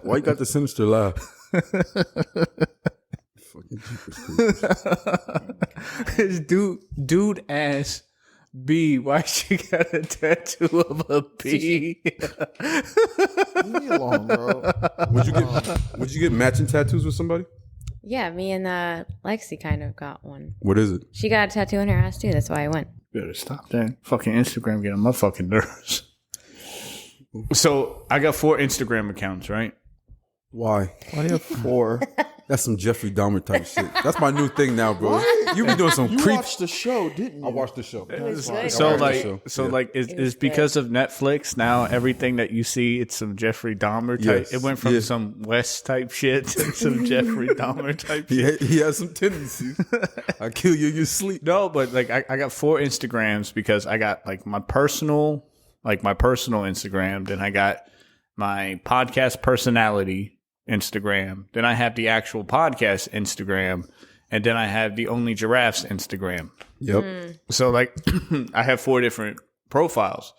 Why you got the sinister laugh? Fucking His dude asked B, why she got a tattoo of a bee? Leave me alone, bro. Would you get matching tattoos with somebody? Yeah, me and Lexi kind of got one. What is it? She got a tattoo on her ass too. That's why I went. Better stop that. Fucking Instagram getting on my fucking nerves. So I got 4 Instagram accounts, right? Why? Why do you have 4? That's some Jeffrey Dahmer type shit. That's my new thing now, bro. You be doing some You creep. watched the show, didn't you? I watched the show. Is because of Netflix now everything that you see it's some Jeffrey Dahmer type. Yes, It went from yes. some West type shit to some Jeffrey Dahmer type shit. He has some tendencies. I kill you in your sleep. No, but like I got 4 Instagrams because I got like my personal Instagram, then I got my podcast personality Instagram, then I have the actual podcast Instagram, and then I have the Only Giraffes Instagram. Yep. So like I have 4 different profiles.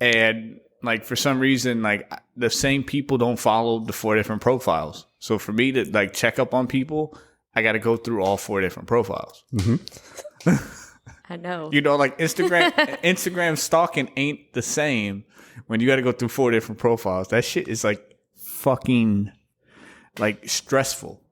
And like for some reason like the same people don't follow the 4 different profiles. So for me to like check up on people, I got to go through all 4 different profiles. I know. You know, like Instagram stalking ain't the same when you got to go through 4 different profiles. That shit is like fucking like stressful.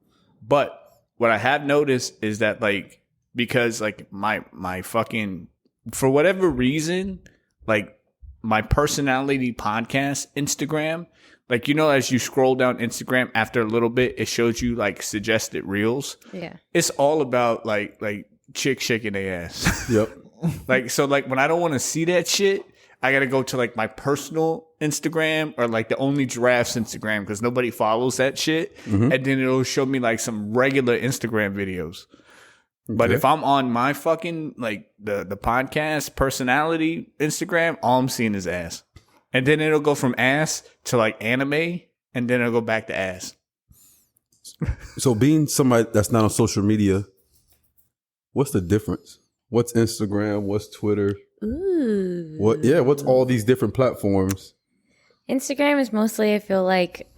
But what I have noticed is that like because like my fucking for whatever reason like my personality podcast Instagram, like you know as you scroll down Instagram after a little bit it shows you like suggested reels. Yeah. It's all about like chick shaking their ass. Yep. Like so like when I don't want to see that shit, I gotta go to like my personal Instagram or like the Only Giraffes Instagram because nobody follows that shit, and then it'll show me like some regular Instagram videos. But if I'm on my fucking like the podcast personality Instagram, all I'm seeing is ass, and then it'll go from ass to like anime, and then it'll go back to ass. So being somebody that's not on social media, what's the difference? What's Instagram? What's Twitter? Ooh. What's all these different platforms? Instagram is mostly, I feel like,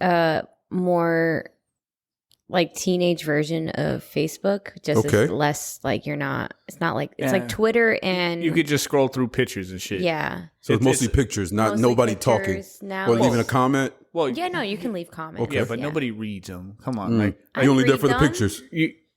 more like teenage version of Facebook. Just it's less like it's not like, it's like Twitter and. You could just scroll through pictures and shit. Yeah. So it's mostly pictures, not mostly nobody pictures talking. now. Or leaving a comment. Well, Yeah, no, you can leave comments. Okay. yeah, but nobody reads them. Come on, like You only there read for the them. pictures.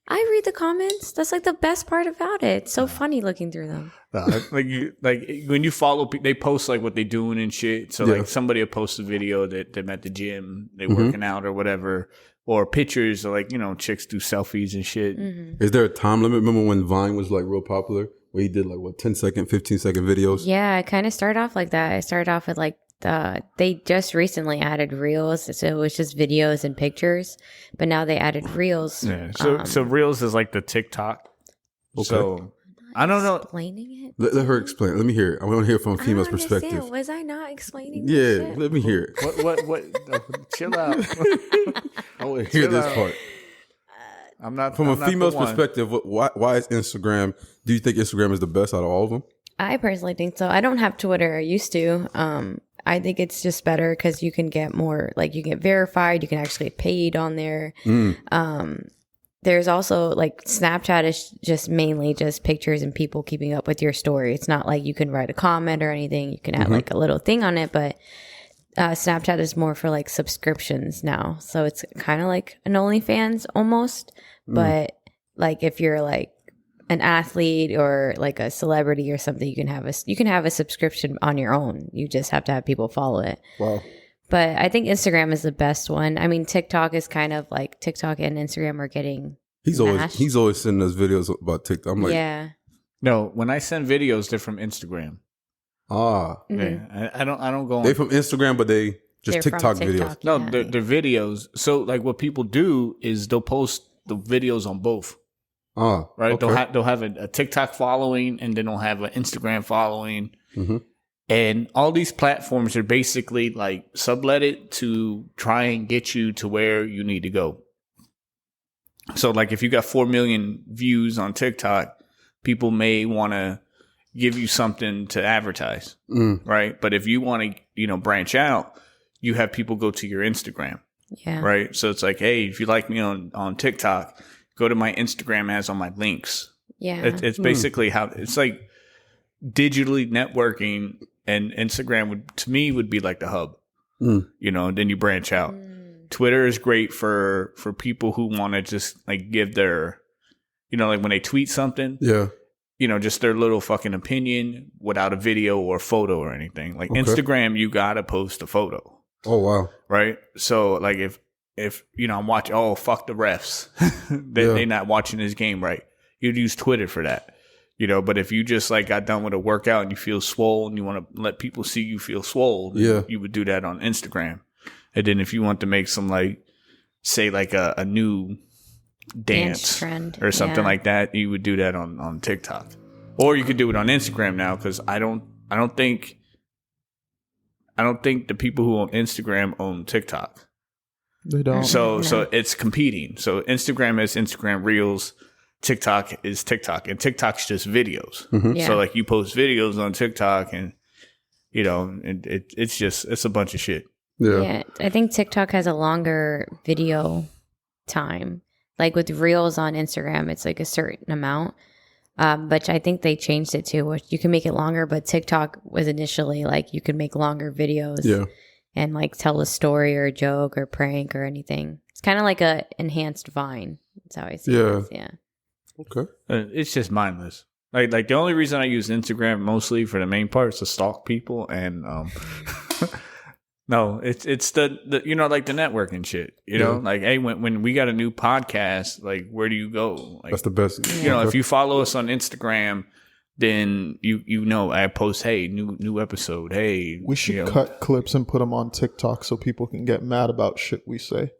I read the comments. That's like the best part about it. It's so funny looking through them. like when you follow, they post like what they doing and shit. So like somebody will post a video that they're at the gym, they working out or whatever, or pictures of like chicks do selfies and shit. Is there a time limit? Remember when Vine was like real popular, where he did like what 10-second, 15-second videos? Yeah, I kind of started off like that. I started off with like they just recently added reels, so it was just videos and pictures, but now they added reels. Yeah. So reels is like the TikTok. Okay. So I don't know. Explaining it. Let her explain. Let me hear it. I want to hear it from a female's I don't understand. perspective. Was I not explaining? Yeah, this shit? let me hear it. What? Chill out. I want to hear this out. part. I'm not From I'm a not the female's one. perspective, why is Instagram? Do you think Instagram is the best out of all of them? I personally think so. I don't have Twitter. I used to. I think it's just better because you can get more, like you get verified. You can actually get paid on there. There's also like Snapchat is just mainly just pictures and people keeping up with your story. It's not like you can write a comment or anything. You can add like a little thing on it, but Snapchat is more for like subscriptions now. So it's kind of like an OnlyFans almost. But like if you're like an athlete or like a celebrity or something, you can have a subscription on your own. You just have to have people follow it. Wow. But I think Instagram is the best one. I mean, TikTok is kind of like TikTok and Instagram are getting He's always sending us videos about TikTok. I'm like, yeah. No, when I send videos, they're from Instagram. Yeah, I don't go on. They from Instagram, but they're from TikTok videos. No, yeah. they're videos. So like what people do is they'll post the videos on both. Right? Okay. They'll have a TikTok following and then they'll have an Instagram following. And all these platforms are basically like subletted to try and get you to where you need to go. So like if you got 4 million views on TikTok, people may want to give you something to advertise, right? But if you want to, branch out, you have people go to your Instagram, Yeah. right? So it's like, hey, if you like me on TikTok, go to my Instagram as on my links. Yeah. It's basically how it's like digitally networking, and Instagram would be like the hub, you know, and then you branch out. Twitter is great for people who want to just like give their, you know, like when they tweet something, Yeah. you know, just their little fucking opinion without a video or photo or anything. Like Instagram, you gotta post a photo. Oh wow. Right? So like if you know, I'm watching, oh fuck the refs. They're not watching this game right. You'd use Twitter for that. You know, but if you just like got done with a workout and you feel swole and you want to let people see you feel swole, you would do that on Instagram. And then if you want to make some like, say like a new dance trend or something like that, you would do that on TikTok. Or you could do it on Instagram now, because I don't think the people who own Instagram own TikTok. They don't. So it's competing. So Instagram is Instagram Reels, TikTok is TikTok, and TikTok's just videos. So like you post videos on TikTok, and you know, it's a bunch of shit. Yeah, I think TikTok has a longer video time. Like with Reels on Instagram, it's like a certain amount. But I think they changed it too, which you can make it longer. But TikTok was initially like you could make longer videos and like tell a story or a joke or prank or anything. It's kind of like a enhanced Vine. That's how I see it. Yeah. Okay. It's just mindless. Like the only reason I use Instagram mostly for the main part is to stalk people, and no, it's the you know, like the networking shit. You know, like hey, when we got a new podcast, like where do you go? Like, that's the best. You know, if you follow us on Instagram, then you know I post, hey, new episode. Hey, we should cut clips and put them on TikTok so people can get mad about shit we say.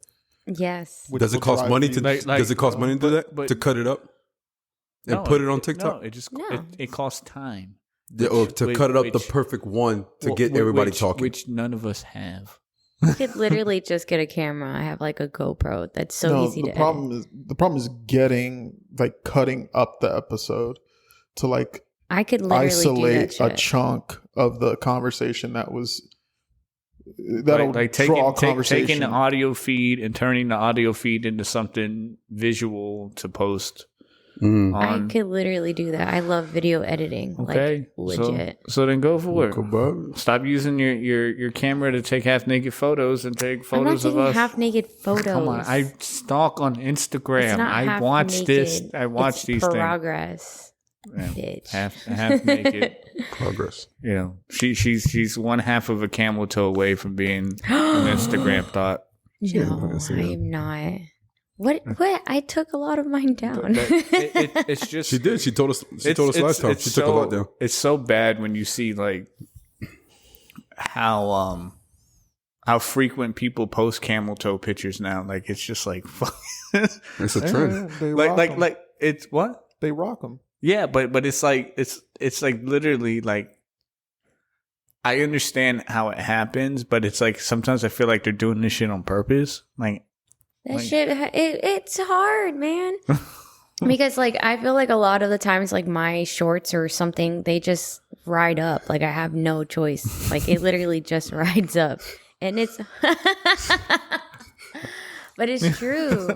Yes. Does it cost money to does it cost money to do that, to cut it up and put it on TikTok? No, it costs time. Or to cut it up the perfect one to get everybody talking, which none of us have. You could literally just get a camera. I have like a GoPro. That's so easy to edit. The problem is getting like cutting up the episode to like I could literally isolate do that a chunk of the conversation that'll like draw a conversation. Taking the audio feed and turning the audio feed into something visual to post. I could literally do that. I love video editing. Okay, like legit. So then go for it. Stop using your camera to take half naked photos and take photos of us. Half naked photos. Come on, I stalk on Instagram. It's not I watch naked. this. I watch these progress. things. Bitch. Half naked progress. You know, she's one half of a camel toe away from being an Instagram thought. No, I am not. What? I took a lot of mine down. It's just she did. She told us. She told us last time. She took a lot down. It's so bad when you see like how frequent people post camel toe pictures now. Like it's just like it's a trend. Like it's what they rock them. Yeah, but it's like it's like literally like I understand how it happens, but it's like sometimes I feel like they're doing this shit on purpose. Like. That shit, it's hard, man. Because, like, I feel like a lot of the times, like, my shorts or something, they just ride up. Like, I have no choice. Like, it literally just rides up. And it's... But it's true.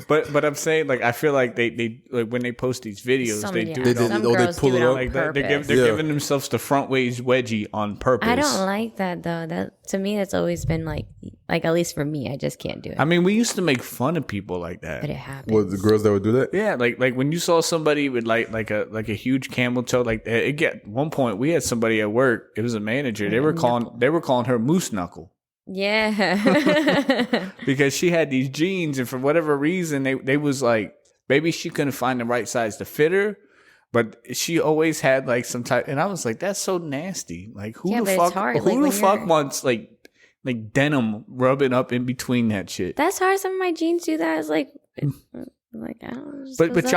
but I'm saying, like, I feel like they like when they post these videos, they do it. Some girls pull it up like that. They're giving themselves the front ways wedgie on purpose. I don't like that though. That to me, that's always been like at least for me, I just can't do it. I mean, we used to make fun of people like that, but it happens. What, the girls that would do that? Yeah, like when you saw somebody with like a huge camel toe, like at one point we had somebody at work. It was a manager. They were calling her Moose Knuckle. Yeah. Because she had these jeans, and for whatever reason they was like, maybe she couldn't find the right size to fit her, but she always had like some type, and I was like, that's so nasty. Like who the fuck wants like denim rubbing up in between that shit? That's hard. Some of my jeans do that. It's like I don't know. But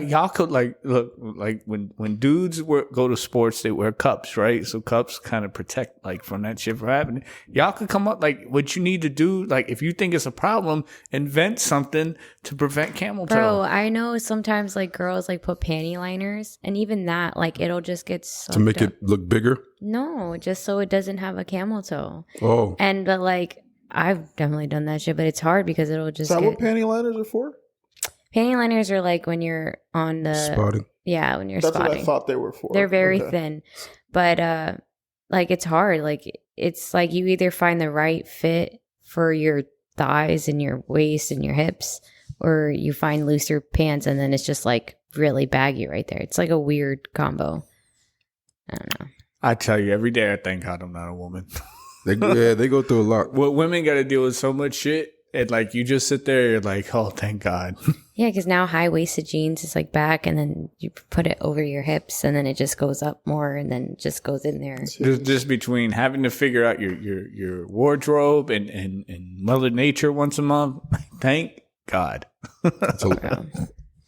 y'all could like look like when dudes go to sports, they wear cups, right? So cups kind of protect like from that shit from happening. Y'all could come up like what you need to do. Like if you think it's a problem, invent something to prevent camel toe. Bro, I know sometimes like girls like put panty liners, and even that like it'll just get to make it look bigger. No, just so it doesn't have a camel toe. Oh, And but like I've definitely done that shit, but it's hard because it'll just Is that get what panty liners are for? panty liners are like when you're on the spotting. yeah, when you're That's spotting. what I thought they were for. They're very Okay. thin. But like it's hard. Like it's like you either find the right fit for your thighs and your waist and your hips, or you find looser pants and then it's just like really baggy right there. It's like a weird combo. I don't know. I tell you, every day I thank God I'm not a woman. They go through a lot. What women got to deal with so much shit, and like you just sit there, you're like, oh, thank God. Yeah, because now high waisted jeans is like back, and then you put it over your hips, and then it just goes up more, and then just goes in there. Just between having to figure out your wardrobe and Mother Nature once a month, thank God. Bro,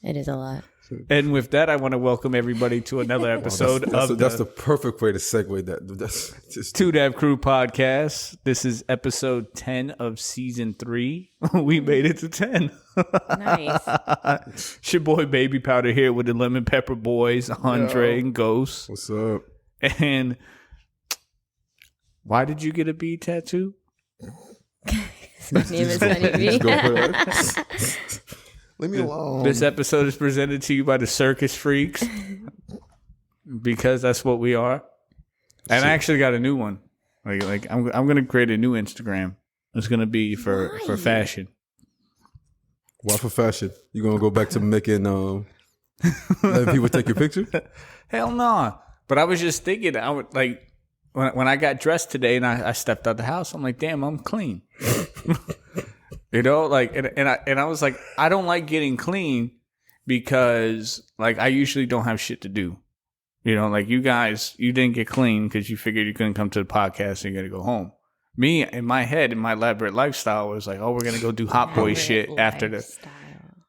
it is a lot. And with that, I want to welcome everybody to another episode That's the perfect way to segue that. That's just Two Dev Crew podcast. This is episode 10 of season 3. We made it to 10. Nice. It's your boy Baby Powder here with the Lemon Pepper Boys, Andre and Ghost. What's up? And why did you get a bee tattoo? My name is Honey Bee. Just go for that. Leave me alone. This episode is presented to you by the Circus Freaks because that's what we are. And I actually got a new one. Like I'm gonna create a new Instagram. It's gonna be for fashion. Why for fashion? You gonna go back to making letting people take your picture? Hell no. But I was just thinking, I would like when I got dressed today and I stepped out the house, I'm like, damn, I'm clean. You know, like, and I was like, I don't like getting clean because like I usually don't have shit to do. You know, like you guys, you didn't get clean because you figured you couldn't come to the podcast and you got to go home. Me, in my head, in my elaborate lifestyle, was like, oh, we're gonna go do hot boy shit after the.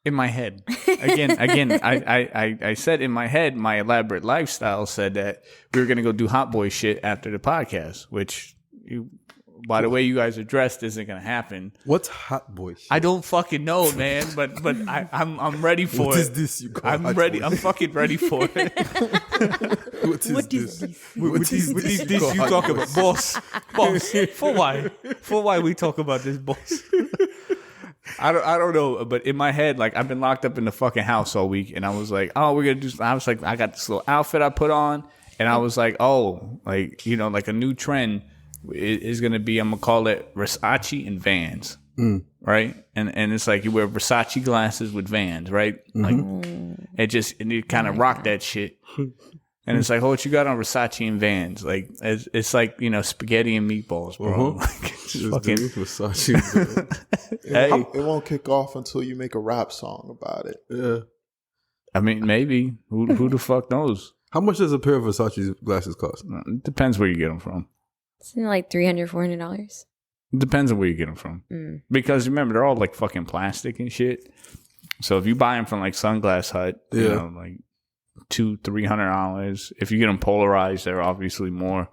In my head, again, I said in my head, my elaborate lifestyle said that we were gonna go do hot boy shit after the podcast, which, by the way you guys are dressed, isn't gonna happen. What's hot boy shit? I don't fucking know, man, but I'm ready for What it. is this you call I'm hot ready. boy I'm fucking ready for it. What is this? What is this you talk about, boss? For why we talk about this, boss? I don't know, but in my head, like I've been locked up in the fucking house all week, and I was like, oh, we're gonna do. I was like, I got this little outfit I put on, and I was like, oh, like you know, like a new trend is gonna be. I'm gonna call it Versace and Vans, right? And it's like you wear Versace glasses with Vans, right? Like and you kind of rock that shit. And it's like, oh, what you got on Versace and Vans? Like, it's like, you know, spaghetti and meatballs, bro. Like, it's fucking. Versace. Hey, It won't kick off until you make a rap song about it. Yeah. I mean, maybe. Who the fuck knows? How much does a pair of Versace glasses cost? It depends where you get them from. It's like $300, $400. It depends on where you get them from. Because remember, they're all like fucking plastic and shit. So if you buy them from like Sunglass Hut, you know, like $200-$300. If you get them polarized, they're obviously more.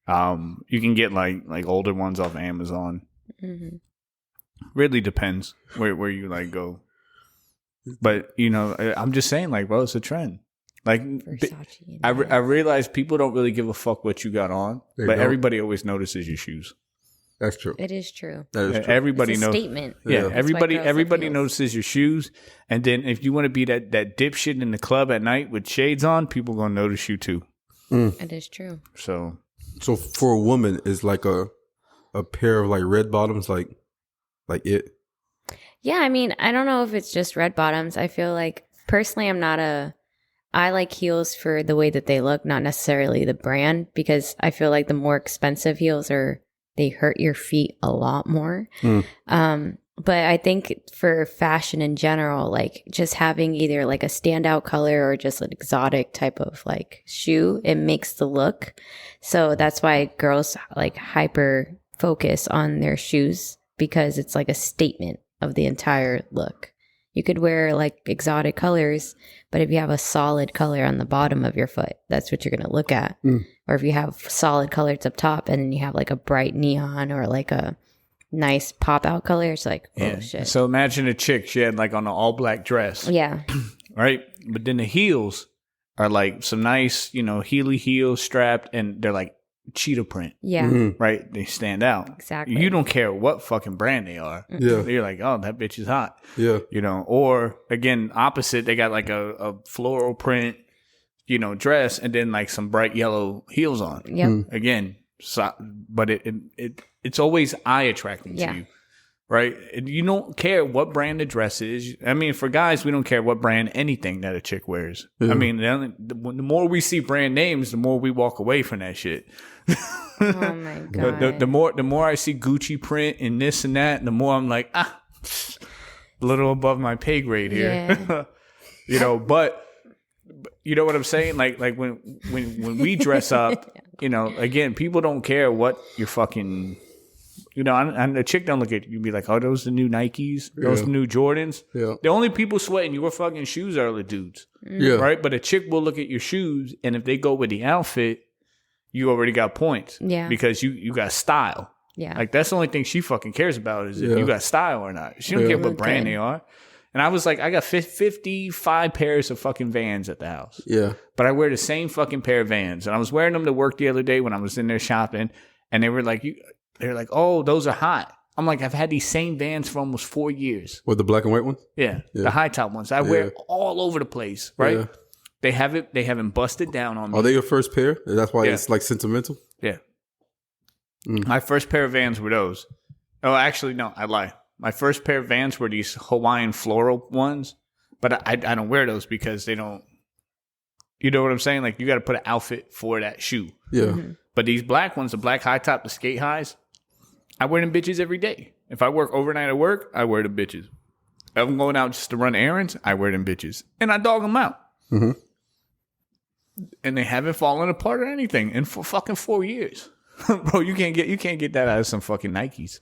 You can get like older ones off Amazon. Really depends where you like go. But you know, I'm just saying, like, bro, it's a trend. Like, I realize people don't really give a fuck what you got on, but everybody always notices your shoes. That's true. It is true. That is true. Everybody It's a knows. statement. Yeah, That's why everybody girls everybody have heels. notices your shoes, and then if you want to be that dipshit in the club at night with shades on, people gonna notice you too. It is true. So for a woman, is like a pair of like red bottoms, like it. Yeah, I mean, I don't know if it's just red bottoms. I feel like personally, I like heels for the way that they look, not necessarily the brand, because I feel like the more expensive heels they hurt your feet a lot more. But I think for fashion in general, like just having either like a standout color or just an exotic type of like shoe, it makes the look. So that's why girls like hyper focus on their shoes, because it's like a statement of the entire look. You could wear like exotic colors, but if you have a solid color on the bottom of your foot, that's what you're going to look at. Or if you have solid colors up top and then you have like a bright neon or like a nice pop out color, it's like, oh shit. So imagine a chick, she had like on an all black dress, Yeah. right? But then the heels are like some nice, you know, Heely heels strapped, and they're like cheetah print. Yeah. Right? They stand out. Exactly. You don't care what fucking brand they are. Yeah. You're like, oh, that bitch is hot. Yeah. You know, or again, opposite, they got like a floral print, you know, dress and then like some bright yellow heels on. Yep. Again, so, but it's always eye attracting to you. Right? And you don't care what brand the dress is. I mean, for guys, we don't care what brand anything that a chick wears. Yeah. I mean, the more we see brand names, the more we walk away from that shit. Oh my god. The more I see Gucci print and this and that, the more I'm like, a little above my pay grade here. Yeah. You know, but you know what I'm saying? Like when we dress up, you know, again, people don't care what you're fucking. You know, and the chick don't look at you and be like, oh, those the new Nikes? Those the new Jordans? Yeah. The only people sweating your fucking shoes are the dudes. Yeah. Right? But a chick will look at your shoes, and if they go with the outfit, you already got points. Yeah. Because you got style. Yeah. Like, that's the only thing she fucking cares about is if you got style or not. She don't care what brand they are. And I was like, I got 55 pairs of fucking Vans at the house. Yeah. But I wear the same fucking pair of Vans. And I was wearing them to work the other day when I was in there shopping, and they were like, they're like, oh, those are hot. I'm like, I've had these same Vans for almost 4 years. With the black and white ones? Yeah, the high top ones. I wear all over the place, right? Yeah. They haven't busted down on me. Are they your first pair? That's why it's like sentimental? Yeah. My first pair of Vans were those. Oh, actually, no, I lie. My first pair of Vans were these Hawaiian floral ones, but I don't wear those because they don't. You know what I'm saying? Like, you got to put an outfit for that shoe. Yeah. Mm-hmm. But these black ones, the black high top, the skate highs, I wear them bitches every day. If I work overnight at work, I wear them bitches. If I'm going out just to run errands, I wear them bitches. And I dog them out. Mm-hmm. And they haven't fallen apart or anything in fucking 4 years. Bro, you can't get that out of some fucking Nikes.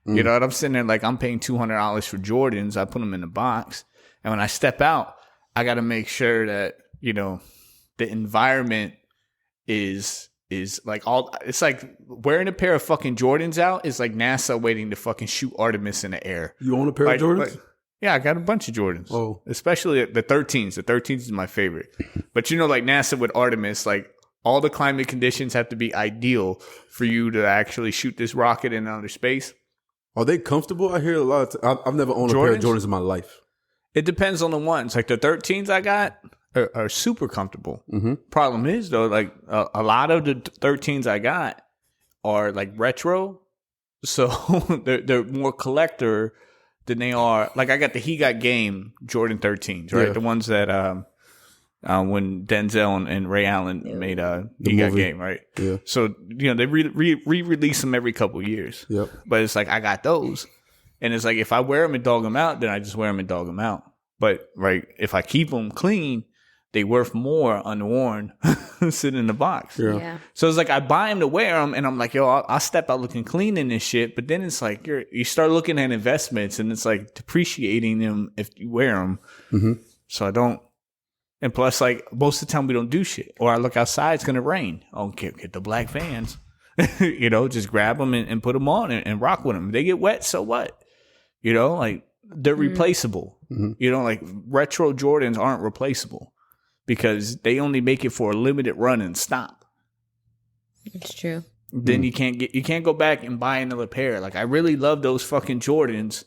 You know what I'm sitting there like I'm paying $200 for Jordans. I put them in the box. And when I step out, I got to make sure that, you know, the environment is like all. It's like wearing a pair of fucking Jordans out is like NASA waiting to fucking shoot Artemis in the air. You own a pair of Jordans? Yeah, I got a bunch of Jordans. Oh. Especially the 13s. The 13s is my favorite. But you know, like NASA with Artemis, like all the climate conditions have to be ideal for you to actually shoot this rocket in outer space. Are they comfortable? I hear a lot. I've never owned a pair of Jordans in my life. It depends on the ones. Like the 13s I got are super comfortable. Mm-hmm. Problem is though, like a lot of the 13s I got are like retro, so they're more collector than they are. Like I got the He Got Game Jordan 13s, right? Yeah. The ones that when Denzel and Ray Allen made He Got Game, right? Yeah. So you know they re-release them every couple years. Yep. But it's like I got those, and it's like if I wear them and dog them out, then I just wear them and dog them out. But right, if I keep them clean, they worth more unworn sitting in the box. Yeah. So it's like I buy them to wear them, and I'm like, yo, I'll step out looking clean in this shit. But then it's like you start looking at investments, and it's like depreciating them if you wear them. Mm-hmm. So I don't. And plus, like most of the time we don't do shit, or I look outside, it's gonna rain. Oh, get the black Vans, you know, just grab them and put them on and rock with them. If they get wet, so what? You know, like they're replaceable. Mm-hmm. You know, like retro Jordans aren't replaceable because they only make it for a limited run and stop. It's true. Then you can't go back and buy another pair. Like I really love those fucking Jordans,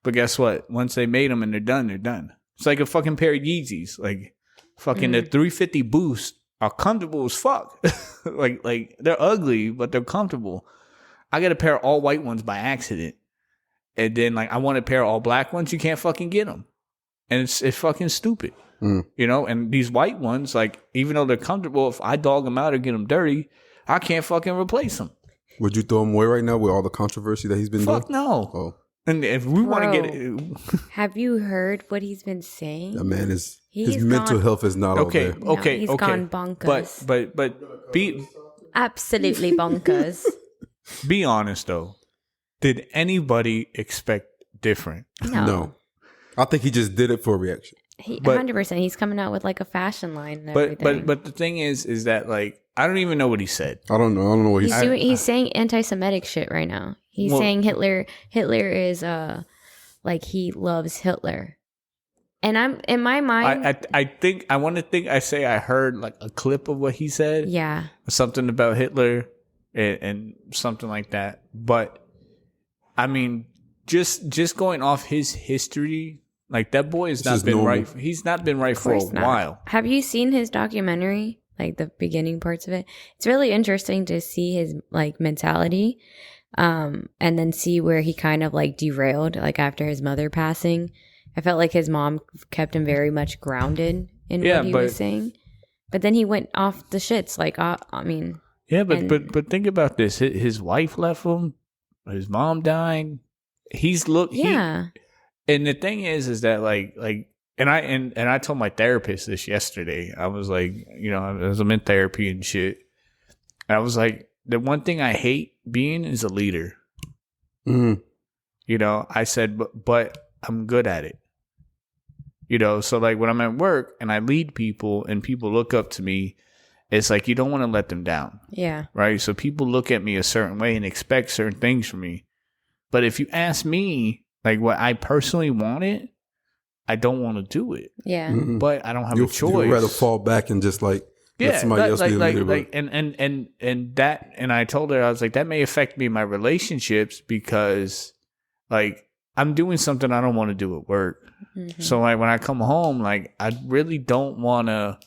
but guess what? Once they made them and they're done, they're done. It's like a fucking pair of Yeezys. Like fucking the 350 Boost are comfortable as fuck. like they're ugly, but they're comfortable. I got a pair of all white ones by accident. And then like I want a pair of all black ones. You can't fucking get them. And it's fucking stupid. You know, and these white ones, like even though they're comfortable, if I dog them out or get them dirty, I can't fucking replace them. Would you throw them away right now with all the controversy that he's been doing? Fuck no. Oh. And if we want to get it, Have you heard what he's been saying? That man is He's his mental gone- health is not okay, okay. okay, he's okay. gone bonkers. But Absolutely bonkers. be honest though. Did anybody expect different? No. I think he just did it for a reaction. He But- 100%. He's coming out with like a fashion line and But everything. but the thing is that like I don't even know what he said. I don't know what he's doing. He's saying anti-Semitic shit right now. He's saying Hitler is like he loves Hitler. And I'm in my mind. I heard like a clip of what he said. Yeah. Something about Hitler. and something like that. But I mean, just going off his history, like that boy has not been normal. right. He's not been right for a while. Have you seen his documentary? Like the beginning parts of it? It's really interesting to see his like mentality, and then see where he kind of like derailed, like after his mother passing. I felt like his mom kept him very much grounded in what he was saying, but then he went off the shits. Like, I mean, yeah, but think about this: his wife left him, his mom died. And the thing is that like, and I told my therapist this yesterday. I was like, you know, as I'm in therapy and shit, I was like, the one thing I hate being is a leader. Mm. You know, I said, but I'm good at it. You know, so like when I'm at work and I lead people and people look up to me, it's like you don't want to let them down. Yeah. Right? So people look at me a certain way and expect certain things from me. But if you ask me, like what I personally wanted, I don't want to do it. Yeah. Mm-mm. But I don't have a choice. You'd rather fall back and just like let somebody else be a leader. And I told her, I was like, that may affect me in my relationships because like I'm doing something I don't want to do at work. Mm-hmm. So like when I come home, like I really don't want to.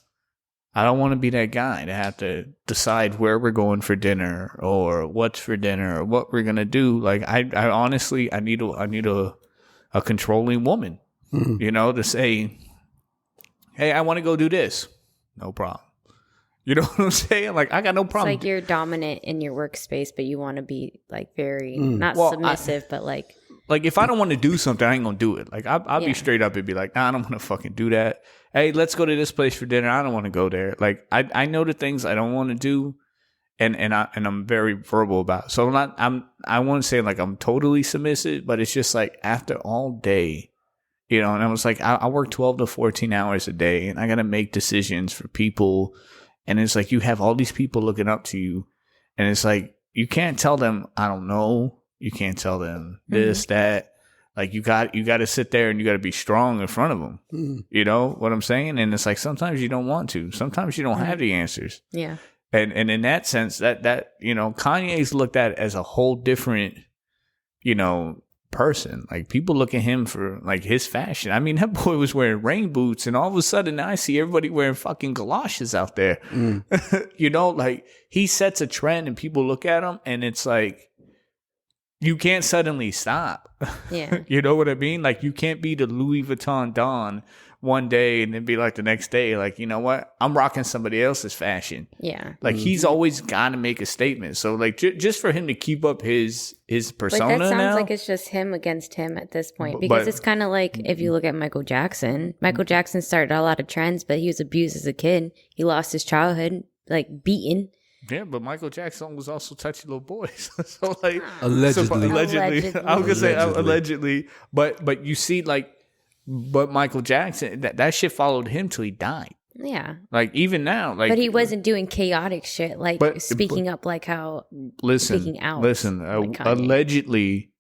I don't want to be that guy to have to decide where we're going for dinner or what's for dinner or what we're gonna do. Like I honestly, I need a controlling woman, mm-hmm. you know, to say, hey, I want to go do this. No problem. You know what I'm saying? Like I got no problem. It's like you're dominant in your workspace, but you want to be like very not submissive, but like if I don't want to do something, I ain't gonna do it. Like I'll be straight up and be like, nah, I don't want to fucking do that. Hey, let's go to this place for dinner. I don't want to go there. Like I know the things I don't want to do, and I'm very verbal about it. So I won't say like I'm totally submissive, but it's just like after all day, you know. And I was like, I work 12 to 14 hours a day, and I gotta make decisions for people, and it's like you have all these people looking up to you, and it's like you can't tell them I don't know. You can't tell them this, that. Like you got to sit there and you got to be strong in front of them. Mm-hmm. You know what I'm saying? And it's like sometimes you don't want to. Sometimes you don't have the answers. Yeah. And in that sense, that you know, Kanye's looked at as a whole different, you know, person. Like people look at him for like his fashion. I mean, that boy was wearing rain boots, and all of a sudden I see everybody wearing fucking galoshes out there. Mm. You know, like he sets a trend, and people look at him, and it's like. You can't suddenly stop. Yeah. You know what I mean? Like you can't be the Louis Vuitton Don one day and then be like the next day, like, you know what? I'm rocking somebody else's fashion. Yeah. Like he's always got to make a statement. So like just for him to keep up his persona. But that sounds now, like it's just him against him at this point, because it's kind of like if you look at Michael Jackson. Michael Jackson started a lot of trends, but he was abused as a kid. He lost his childhood, like beaten. Yeah, but Michael Jackson was also touching little boys. So like allegedly. I was gonna say allegedly, but you see, like, but Michael Jackson, that shit followed him till he died. Yeah, like even now, like, but he wasn't doing chaotic shit, like speaking up, like how speaking out. Listen, like allegedly,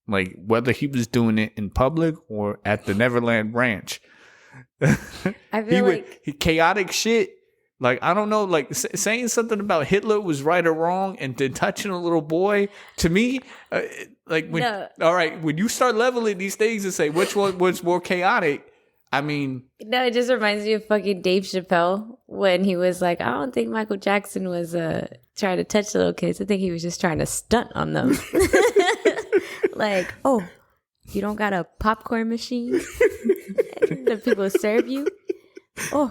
like whether he was doing it in public or at the Neverland Ranch, I feel chaotic shit. Like, I don't know, like saying something about Hitler was right or wrong and then touching a little boy, to me, like, all right, when you start leveling these things and say which one was more chaotic, I mean. No, it just reminds me of fucking Dave Chappelle when he was like, I don't think Michael Jackson was trying to touch little kids. I think he was just trying to stunt on them. Like, oh, you don't got a popcorn machine that people serve you? Oh,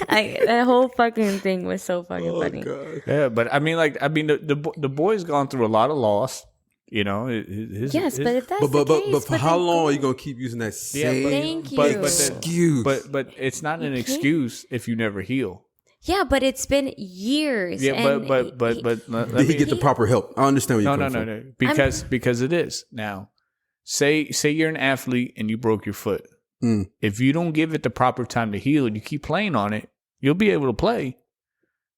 that whole fucking thing was so fucking funny. God. Yeah, but the boy's gone through a lot of loss. You know, but if that's the case, but for how long are you gonna keep using that same excuse? But it's not an excuse if you never heal. Yeah, but it's been years. Yeah, but did he get the proper help? I understand what you're coming from. Because it is now. Say you're an athlete and you broke your foot. Mm. If you don't give it the proper time to heal and you keep playing on it, you'll be able to play,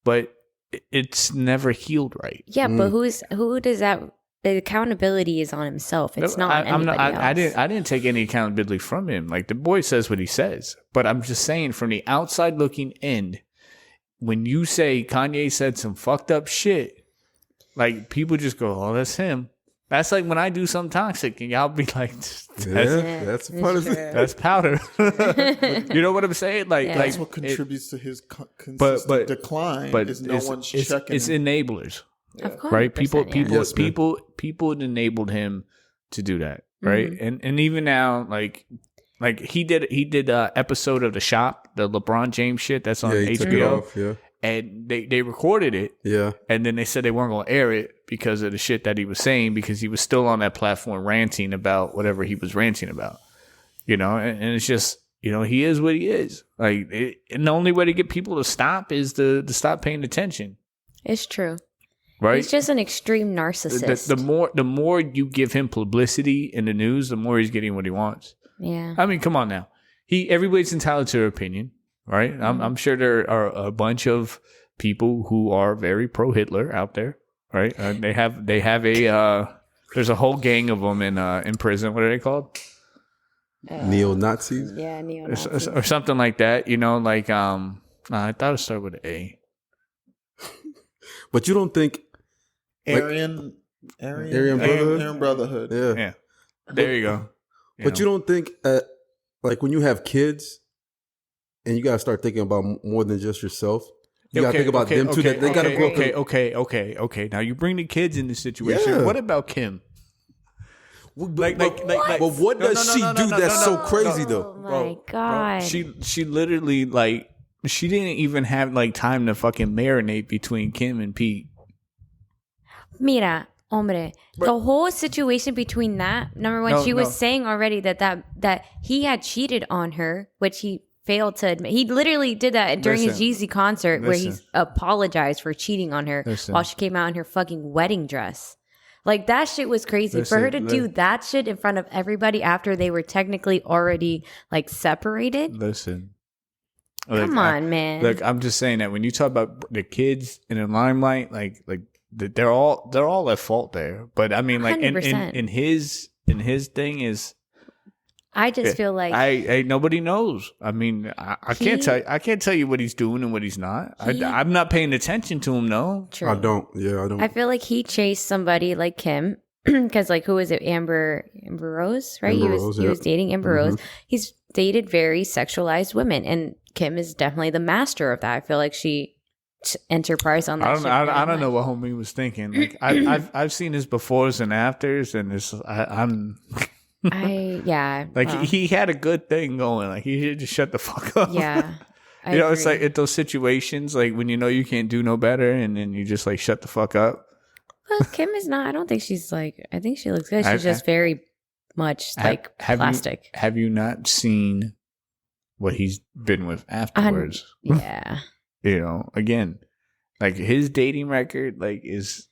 but it's never healed right. Yeah, but who does that? The accountability is on himself. It's not on anybody else. I didn't take any accountability from him. Like the boy says what he says, but I'm just saying from the outside looking in, when you say Kanye said some fucked up shit, like people just go, "Oh, that's him." That's like when I do something toxic, and y'all be like, That's part of it. "That's powder." You know what I'm saying? Like, Yeah. That's what contributes to his consistent decline. But is no one checking. It's enablers, Of course, right? People Yes, man. enabled him to do that, right? And even now, like he did a episode of The Shop, the LeBron James shit that's on He took it HBO, off, yeah. and they recorded it, Yeah. and then they said they weren't going to air it because of the shit that he was saying, because he was still on that platform ranting about whatever he was ranting about, you know. And it's just, you know, he is what he is. Like, and the only way to get people to stop is to stop paying attention. It's true. Right? He's just an extreme narcissist. The more you give him publicity in the news, the more he's getting what he wants. Yeah. I mean, come on now. Everybody's entitled to their opinion, right? I'm sure there are a bunch of people who are very pro Hitler out there, right? They have a there's a whole gang of them in prison. What are they called? Neo-Nazis? Yeah, neo-Nazis. Or something like that. You know, like I thought it started with an A. But you don't think... Aryan Brotherhood. Yeah. There you go. But you don't think, like, when you have kids and you got to start thinking about more than just yourself, you got to think about them too. They got to grow up. Okay. Now you bring the kids in this situation. Yeah. What about Kim? Like, but what does she do that's so crazy, though? Oh my God. She literally, like, she didn't even have, like, time to fucking marinate between Kim and Pete. Mira, hombre, the whole situation between that, number one, she was saying already that he had cheated on her, which he failed to admit. He literally did that during his Yeezy concert where he apologized for cheating on her while she came out in her fucking wedding dress. Like, that shit was crazy. For her to do that shit in front of everybody after they were technically already, like, separated. Listen. Come on, man. Look, I'm just saying that when you talk about the kids in the limelight, like they're all at fault there. But I mean, like in his thing is, I just feel like I nobody knows. I mean, I can't tell you what he's doing and what he's not. I'm not paying attention to him. No, true. I don't. Yeah, I don't. I feel like he chased somebody like Kim because, like, who is it? Amber Rose, right? He was dating Amber Rose. He's dated very sexualized women, and Kim is definitely the master of that. I feel like she enterprise on that. I don't know what homie was thinking. Like, I've seen his befores and afters, and he had a good thing going. Like, he should just shut the fuck up. Yeah. You know, it's like at those situations, like when you know you can't do no better, and then you just like shut the fuck up. Well, Kim is not. I don't think she's like. I think she looks good. She's just very much like plastic. Have you not seen what he's been with afterwards? Yeah. You know, again, like his dating record, like is,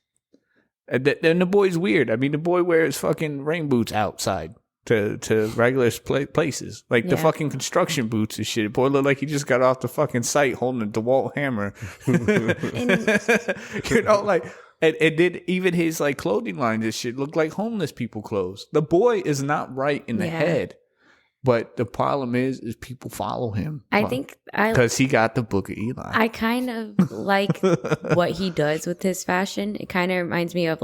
and the boy's weird. I mean, the boy wears fucking rain boots outside to regular places, like the fucking construction boots and shit. Boy look like he just got off the fucking site holding a DeWalt hammer. You know, like, and then even his like clothing line and shit look like homeless people clothes. The boy is not right in the head. But the problem is people follow him. I think because he got the Book of Eli. I kind of like what he does with his fashion. It kind of reminds me of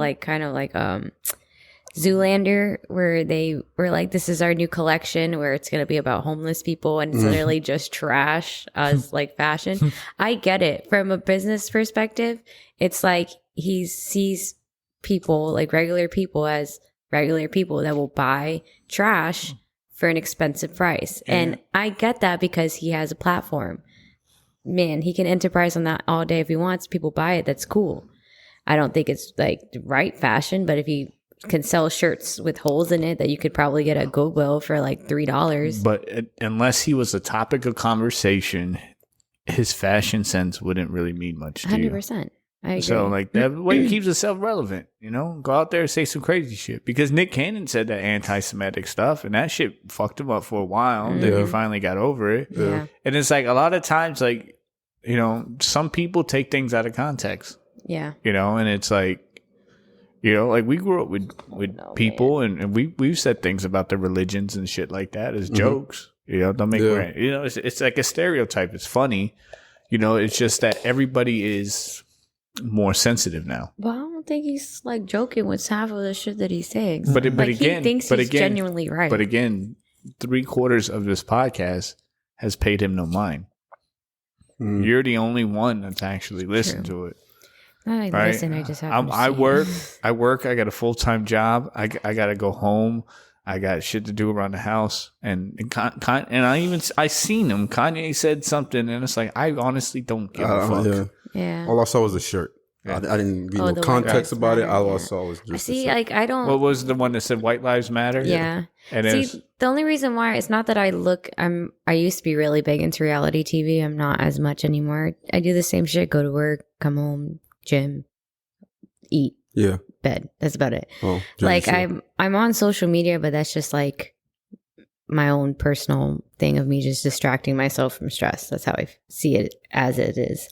Zoolander, where they were like, "This is our new collection, where it's going to be about homeless people, and it's literally just trash as like fashion." I get it from a business perspective. It's like he sees people, like regular people, as regular people that will buy trash for an expensive price. And I get that because he has a platform. Man, he can enterprise on that all day if he wants. People buy it. That's cool. I don't think it's like the right fashion, but if he can sell shirts with holes in it that you could probably get at Goodwill for like $3. But unless he was a topic of conversation, his fashion sense wouldn't really mean much to you. 100%. I agree. So, like, that way he keeps himself relevant, you know? Go out there and say some crazy shit. Because Nick Cannon said that anti-Semitic stuff, and that shit fucked him up for a while. Then he finally got over it. Yeah. And it's like, a lot of times, like, you know, some people take things out of context. Yeah. You know, and it's like, you know, like, we grew up with people, and we've said things about their religions and shit like that as jokes. You know, don't make it, you know, it's like a stereotype. It's funny. You know, it's just that everybody is more sensitive now. Well, I don't think he's like joking with half of the shit that he's saying. But like, again, he thinks he's genuinely right. But again, 3/4 of this podcast has paid him no mind. You're the only one that's actually listened to it. I right? listen. I just have. I work. I got a full-time job. I got to go home. I got shit to do around the house, and I seen him. Kanye said something, and it's like I honestly don't give a fuck. Yeah. All I saw was the shirt. Yeah. I didn't read no context about it. All I saw was just. See, like I don't. What was the one that said "White Lives Matter"? Yeah. And see, the only reason why it's not that I used to be really big into reality TV. I'm not as much anymore. I do the same shit. Go to work, come home, gym, eat. Yeah. Bed. That's about it. Oh, like I'm on social media, but that's just like my own personal thing of me just distracting myself from stress. That's how I see it as it is.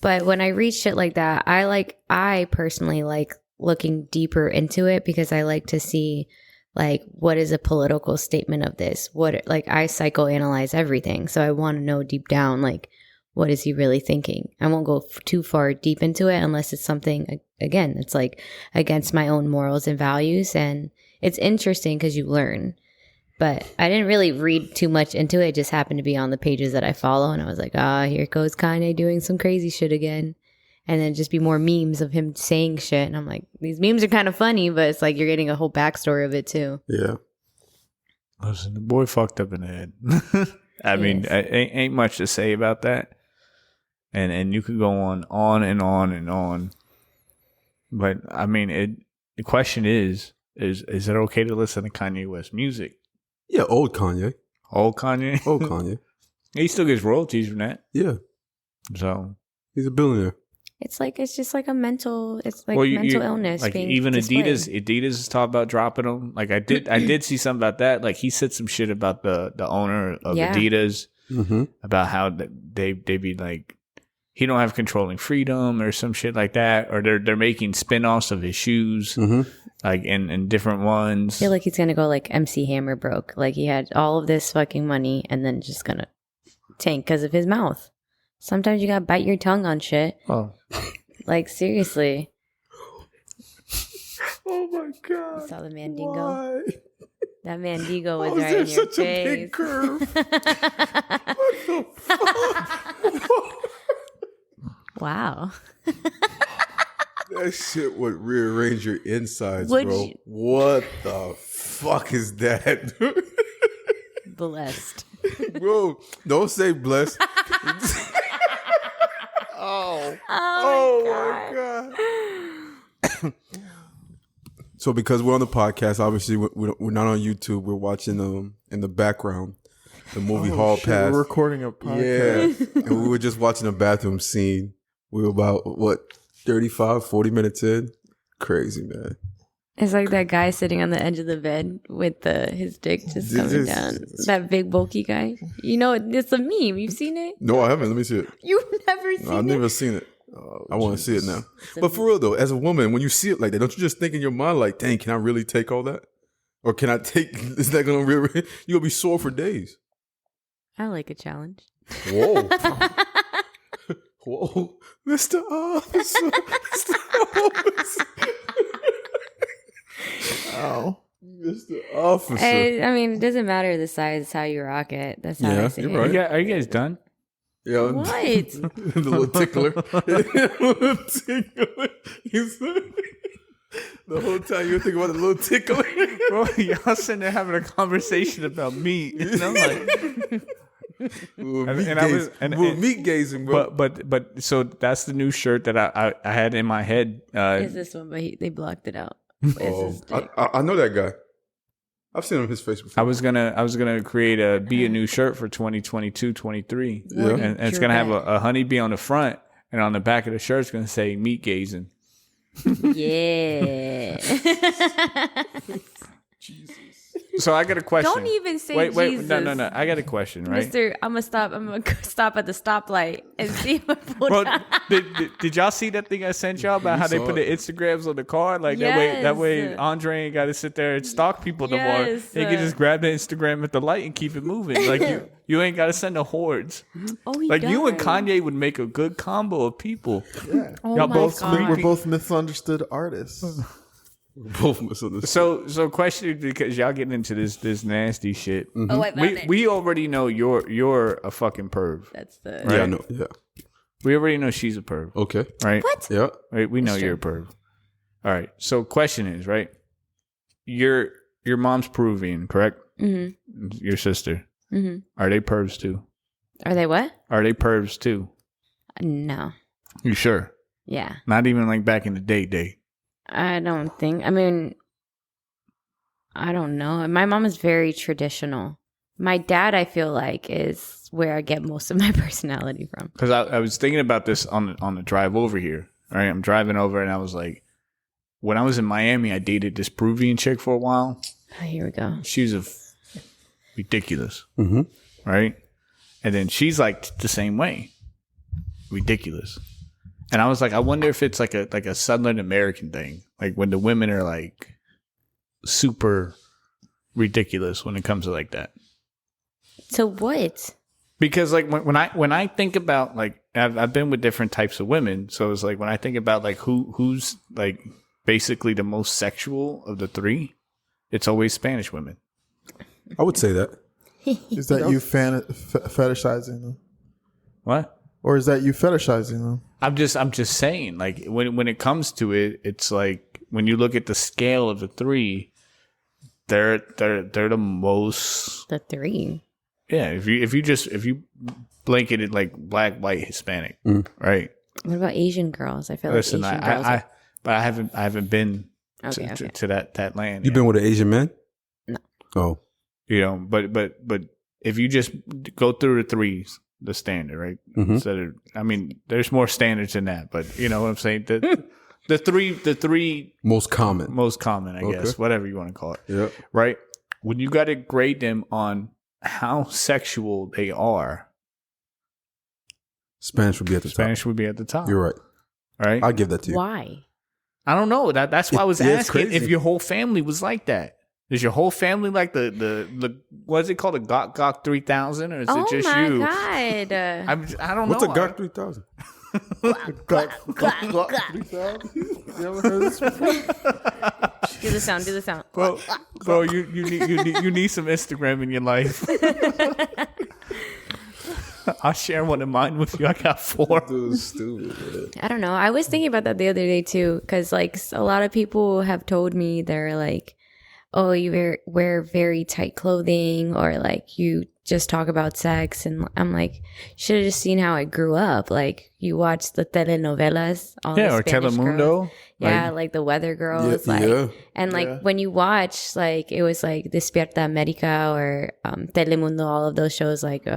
But when I read shit like that, I personally like looking deeper into it because I like to see like what is a political statement of this? What like I psychoanalyze everything. So I want to know deep down like what is he really thinking? I won't go too far deep into it unless it's something, again, it's like against my own morals and values. And it's interesting because you learn. But I didn't really read too much into it. It just happened to be on the pages that I follow. And I was like, here goes Kanye doing some crazy shit again. And then just be more memes of him saying shit. And I'm like, these memes are kind of funny, but it's like you're getting a whole backstory of it too. Yeah. Listen, the boy fucked up in the head. I mean, ain't much to say about that. And you could go on and on and on. But I mean, the question is it okay to listen to Kanye West music? Yeah, old Kanye. Old Kanye? Old Kanye. He still gets royalties from that. Yeah. So he's a billionaire. It's just like a mental mental illness. Like being even displayed. Adidas is talking about dropping them. Like I did see something about that. Like he said some shit about the owner of Adidas about how they be like, he don't have controlling freedom or some shit like that, or they're making spin-offs of his shoes, like in different ones. I feel like he's gonna go like MC Hammer broke. Like he had all of this fucking money and then just gonna tank because of his mouth. Sometimes you gotta bite your tongue on shit. Oh, like seriously. Oh my god! You saw the Mandingo. Why? That Mandingo was right in your such face. A big curve? What the fuck? Wow. That shit would rearrange your insides, bro. What the fuck is that? Blessed. Bro, don't say blessed. Oh my god. So because we're on the podcast, obviously we're not on YouTube. We're watching in the background the movie Hall Pass. We're recording a podcast. Yeah. And we were just watching a bathroom scene. We were about, 35, 40 minutes in? Crazy, man. It's like that guy sitting on the edge of the bed with his dick just coming down. That big bulky guy. You know, it's a meme. You've seen it? No, I haven't. Let me see it. You've never seen it? I've never seen it. I want to see it now. But for real, though, as a woman, when you see it like that, don't you just think in your mind like, dang, can I really take all that? Or can I take, is that going to really, you're going to be sore for days. I like a challenge. Whoa. Whoa. Mr. Officer. Mr. Officer. Oh. Mr. Officer. I mean, it doesn't matter the size, it's how you rock it. That's how I see it. Right. Are you guys done? Yeah. What? The little tickler. The little tickler. The whole time you were thinking about the little tickler. Bro, y'all sitting there having a conversation about meat. And I'm like... meat gazing, bro. But so that's the new shirt that I had in my head. Is this one? But they blocked it out. I know that guy. I've seen his face before. I was gonna create a new shirt for 2022-23. Yeah, and it's gonna have a honeybee on the front, and on the back of the shirt it's gonna say meat gazing. Yeah. Jesus. So I got a question. Don't even say wait, Jesus. No. I got a question, right? Mister, I'm gonna stop at the stoplight and see if I pull Well, down. did y'all see that thing I sent y'all about how they put the Instagrams on the car? Like that way Andre ain't got to sit there and stalk people no more. He can just grab the Instagram at the light and keep it moving. Like you ain't got to send the hordes. Oh, he like does. you and Kanye would make a good combo of people. Yeah. Oh Y'all my both God. We're both misunderstood artists. Both misunderstood. So question, because y'all getting into this nasty shit. Oh, wait, We already know you're a fucking perv. That's the. Yeah, I know. Yeah. We already know she's a perv. Okay. Right? What? Yeah. Right? We know That's you're a perv. All right. So question is, right? Your mom's Peruvian, correct? Mm-hmm. Your sister. Mm-hmm. Are they pervs too? Are they what? Are they pervs too? No. You sure? Yeah. Not even like back in the day. I don't think. I mean, I don't know. My mom is very traditional. My dad, I feel like, is where I get most of my personality from. Because I was thinking about this on the drive over here. Right? I'm driving over and I was like, when I was in Miami, I dated this Peruvian chick for a while. Oh, here we go. She was ridiculous. Mm-hmm. Right? And then she's like the same way. Ridiculous. And I was like, I wonder if it's like a Southern American thing. Like when the women are like super ridiculous when it comes to like that. So what? Because like when I think about like I've been with different types of women, so it's like when I think about like who's like basically the most sexual of the three, it's always Spanish women. I would say that. Is that you fetishizing them? What? Or is that you fetishizing them? I'm just saying, like when it comes to it, it's like when you look at the scale of the three, they're the most. The three. Yeah, if you blanket it like black, white, Hispanic, right? What about Asian girls? I feel Listen, like Asian girls. I haven't been Okay. to that land. You yet. been with an Asian man? No. Oh. You know, but if you just go through the threes, the standard, right? Mm-hmm. Instead of, I mean, there's more standards than that, but you know what I'm saying? The three Most common. I guess, whatever you want to call it. Yeah. Right? When you got to grade them on how sexual they are, Spanish would be at the Spanish would be at the top. top. You're right. Right? I'll give that to you. Why? I don't know. That's why I was It's asking crazy. if your whole family was like that. Is your whole family like the what is it called, the Gok 3000, or is it just my you? God. I don't What's know. a Gok 3000? You ever heard this before? Do the sound. Do the sound. Bro, you need some Instagram in your life. I'll share one of mine with you. I got 4. Dude, stupid. Man. I don't know. I was thinking about that the other day too, because like a lot of people have told me they're like, "Oh, you wear very tight clothing," or like you just talk about sex, and I'm like, should have just seen how I grew up. Like you watch the telenovelas, all the or Spanish Telemundo. girls. Yeah, like the weather girls, and like when you watch, like it was like Despierta America or Telemundo, all of those shows, like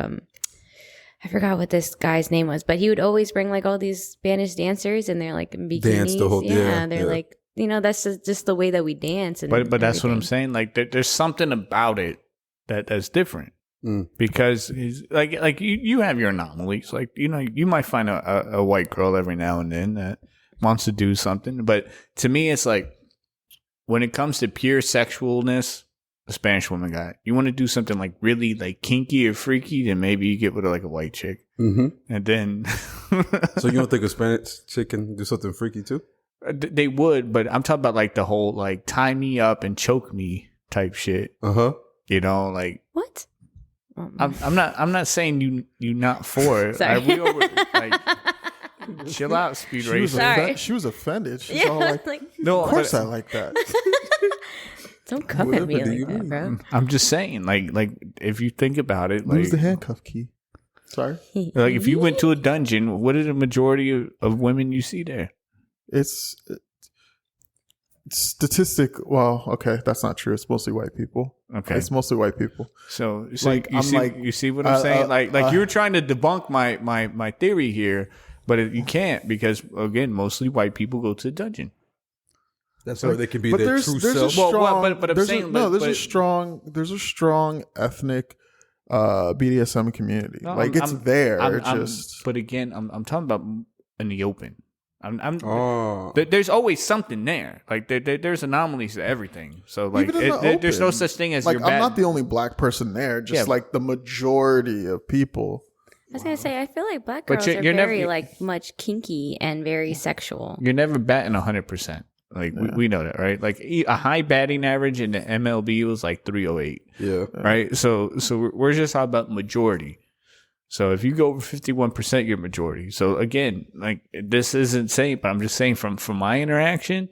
I forgot what this guy's name was, but he would always bring like all these Spanish dancers, and they're like in bikinis. Dance the whole they're like, you know, that's just the way that we dance. And But that's what I'm everything. saying. Like there's something about it that's different. Because he's like you have your anomalies. Like, you know, you might find a white girl every now and then that wants to do something, but to me it's like when it comes to pure sexualness, a Spanish woman got it. You want to do something like really like kinky or freaky, then maybe you get with like a white chick. Mm-hmm. And then So you don't think a Spanish chick can do something freaky too? they would, but I'm talking about like the whole like tie me up and choke me type shit. Uh-huh. You know, like What? I'm not saying you not for it. Sorry. We over, like, chill out, Speed Racer. Sorry. She was offended. She's Yeah, all like, like, No, of course but I like that. don't come at me Whatever do like you that, mean? bro. I'm just saying, like if you think about it, Lose the like handcuff key. Sorry. if you went to a dungeon, what are the majority of women you see there? It's statistic. Well, okay, that's not true. It's mostly white people. Okay, It's mostly white people. so like, you I'm see, like, you see what I'm saying? Like you're trying to debunk my theory here, but you can't because again, mostly white people go to the dungeon. That's where they can be But their there's true a self. strong but I'm there's saying, a, no like, there's a strong ethnic BDSM community. No, like it's there. But again, I'm talking about in the open. Oh. There's always something there. Like there's anomalies to everything. So like Even in there's no open, such thing as like you're I'm bad. not the only black person there. Just Yeah. like the majority of people. I was gonna say, I feel like black But girls you're are very never- like much kinky and very sexual. You're never batting 100%. Like we know that, right? Like a high batting average in the MLB was like 308, Yeah. right? So we're just talking about majority. So if you go over 51%, you're majority. So again, like this isn't saying, but I'm just saying from my interaction,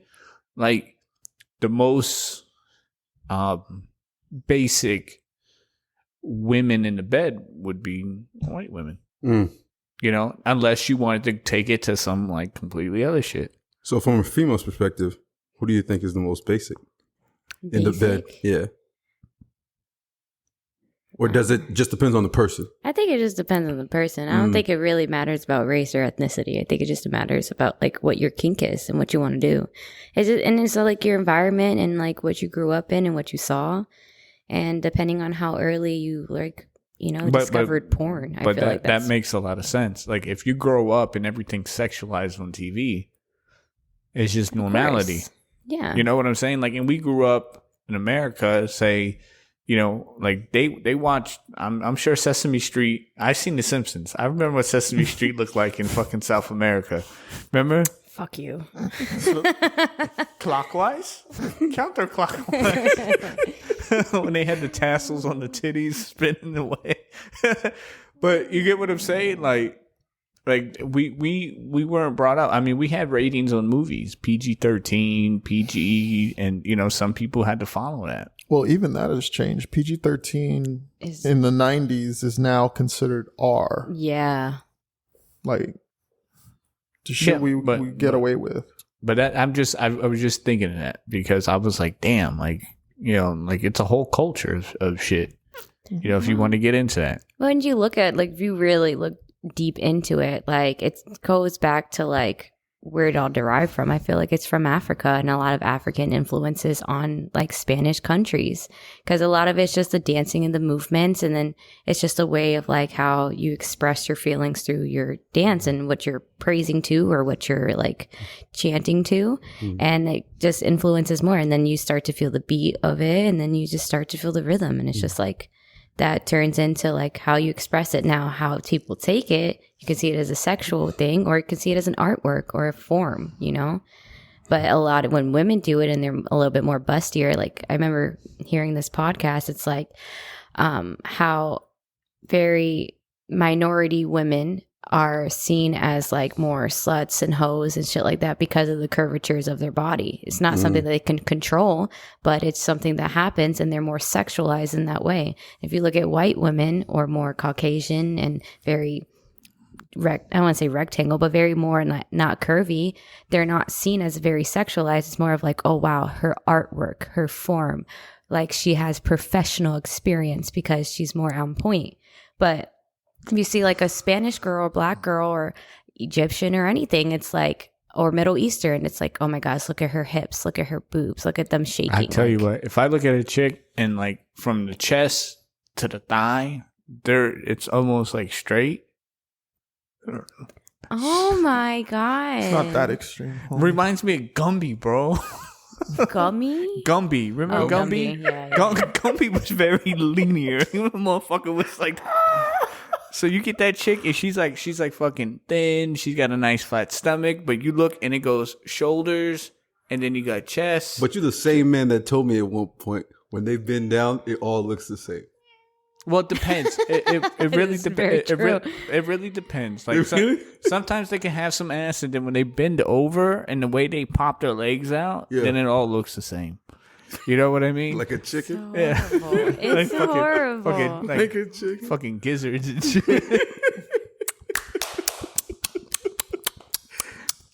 like the most basic women in the bed would be white women. Mm. You know, unless you wanted to take it to some like completely other shit. So from a female's perspective, who do you think is the most basic in the bed? Basic? Yeah. Or does it just depends on the person? I think it just depends on the person. I don't think it really matters about race or ethnicity. I think it just matters about like what your kink is and what you want to do. It's like your environment and like what you grew up in and what you saw, and depending on how early you like discovered porn. I But feel like that makes a lot of sense. Like if you grow up and everything's sexualized on TV, it's just normality. course. Yeah, You know what I'm saying? Like, and we grew up in America, say, you know, like they watched. I'm sure Sesame Street. I seen The Simpsons. I remember what Sesame Street looked like in fucking South America. Remember? fuck you. Clockwise, counterclockwise. When they had the tassels on the titties spinning away. But you get what I'm saying? Like we weren't brought up. I mean, we had ratings on movies, PG-13, PG, and you know some people had to follow that. Well, even that has changed. PG-13 in the 90s is now considered R. Yeah. Like the shit we get away with. But that I was just thinking of that because I was like, damn, like you know, like it's a whole culture of shit. You know, if you want to get into that. When you look at like, if you really look deep into it, like it goes back to like where it all derived from. I feel like it's from Africa and a lot of African influences on like Spanish countries, because a lot of it's just the dancing and the movements, and then it's just a way of like how you express your feelings through your dance and what you're praising to or what you're like chanting to, and it just influences more, and then you start to feel the beat of it, and then you just start to feel the rhythm, and it's just like that turns into like how you express it. Now, how people take it, you can see it as a sexual thing, or you can see it as an artwork or a form, you know? But a lot of when women do it and they're a little bit more bustier, like I remember hearing this podcast, it's like how very minority women are seen as like more sluts and hoes and shit like that because of the curvatures of their body. It's not something that they can control, but it's something that happens, and they're more sexualized in that way. If you look at white women or more Caucasian and very I don't want to say rectangle, but very more not curvy, they're not seen as very sexualized. It's more of like, oh wow, her artwork, her form, like she has professional experience because she's more on point. But if you see like a Spanish girl or black girl or Egyptian or anything, it's like, or Middle Eastern, it's like, oh my gosh, look at her hips, look at her boobs, look at them shaking. I tell you what, if I look at a chick and like from the chest to the thigh, it's almost like straight. Oh my god, It's not that extreme. Reminds me of Gumby, bro. Gummy. Gumby, remember Gumby? Yeah. Gumby was very linear. The motherfucker was like. So you get that chick and she's like fucking thin. She's got a nice flat stomach, but you look and it goes shoulders, and then you got chest. But you're the same man that told me at one point when they bend down, it all looks the same. Well, it depends. It really depends. true. It really depends. Like sometimes they can have some ass, and then when they bend over and the way they pop their legs out, then it all looks the same. You know what I mean? Like a chicken? Yeah. It's Like horrible. Fucking, Like a chicken? fucking gizzards and shit.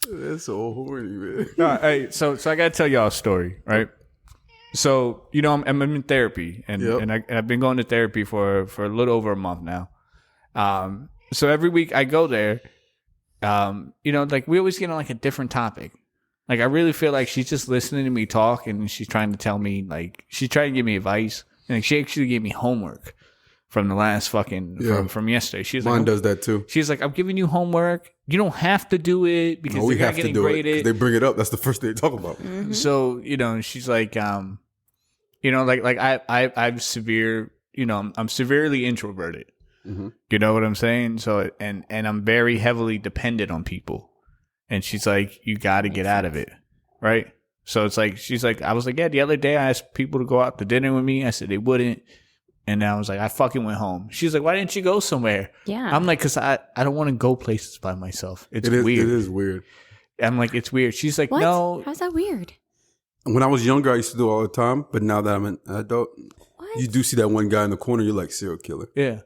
That's so horny, man. Hey, so I gotta tell y'all a story, right? So you know I'm in therapy, and I've been going to therapy for a little over a month now. So every week I go there. You know, like we always get on like a different topic. Like, I really feel like she's just listening to me talk, and she's trying to tell me, like, she's trying to give me advice. And she actually gave me homework from the last fucking, from yesterday. She's Mine like, does that too. She's like, I'm giving you homework. You don't have to do it because we you're have not to getting do graded. it. They bring it up. That's the first thing they talk about. Mm-hmm. So, you know, she's like, you know, like I'm severe, you know, I'm severely introverted. Mm-hmm. You know what I'm saying? So, and I'm very heavily dependent on people. And she's like, you got to get out of it. Right. So it's like, she's like, I was like, yeah, the other day I asked people to go out to dinner with me. I said they wouldn't. And I was like, I fucking went home. She's like, why didn't you go somewhere? Yeah. I'm like, because I don't want to go places by myself. It's weird. It is weird. I'm like, it's weird. She's like, what? no. How's that weird? When I was younger, I used to do it all the time. But now that I'm an adult, What? you do see that one guy in the corner, you're like, serial killer. Yeah.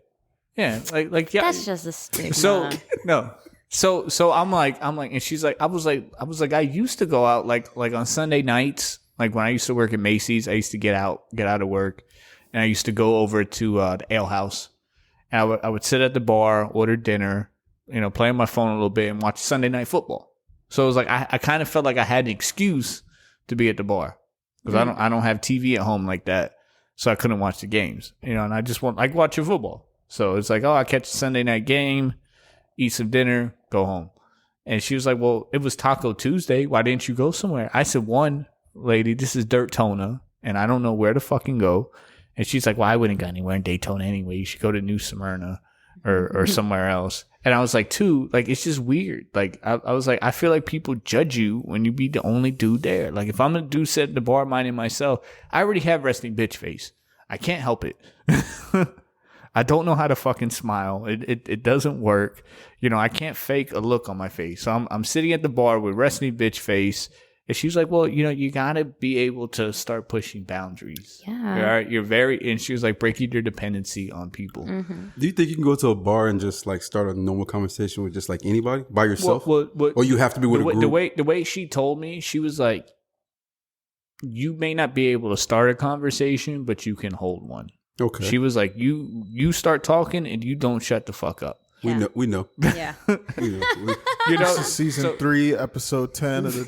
Yeah. Like, yeah. That's just a stigma. So, no. So I'm like, and she's like, I was like, I used to go out like on Sunday nights, like when I used to work at Macy's, I used to get out of work, and I used to go over to the ale house, and I would sit at the bar, order dinner, you know, play on my phone a little bit, and watch Sunday Night Football. So it was like I kind of felt like I had an excuse to be at the bar because I don't have TV at home like that, so I couldn't watch the games, you know, and I like watching football. So it's like, oh, I catch a Sunday night game, eat some dinner, go home. And she was like, well, it was Taco Tuesday. Why didn't you go somewhere? I said, one, lady, this is Daytona, and I don't know where to fucking go. And she's like, well, I wouldn't go anywhere in Daytona anyway. You should go to New Smyrna or somewhere else. And I was like, two, like, it's just weird. Like, I was like, I feel like people judge you when you be the only dude there. Like, if I'm a dude sitting at the bar minding myself, I already have resting bitch face. I can't help it. I don't know how to fucking smile. It doesn't work. You know, I can't fake a look on my face. So I'm sitting at the bar with resting bitch face. And she's like, well, you know, you got to be able to start pushing boundaries. Yeah. You're very, and she was like, breaking your dependency on people. Mm-hmm. Do you think you can go to a bar and just like start a normal conversation with just like anybody by yourself? Well, or you have to be with a group? The way she told me, she was like, you may not be able to start a conversation, but you can hold one. Okay. She was like, you start talking and you don't shut the fuck up. Yeah. We know. Yeah. We know. You know, This is season 3, episode 10 of the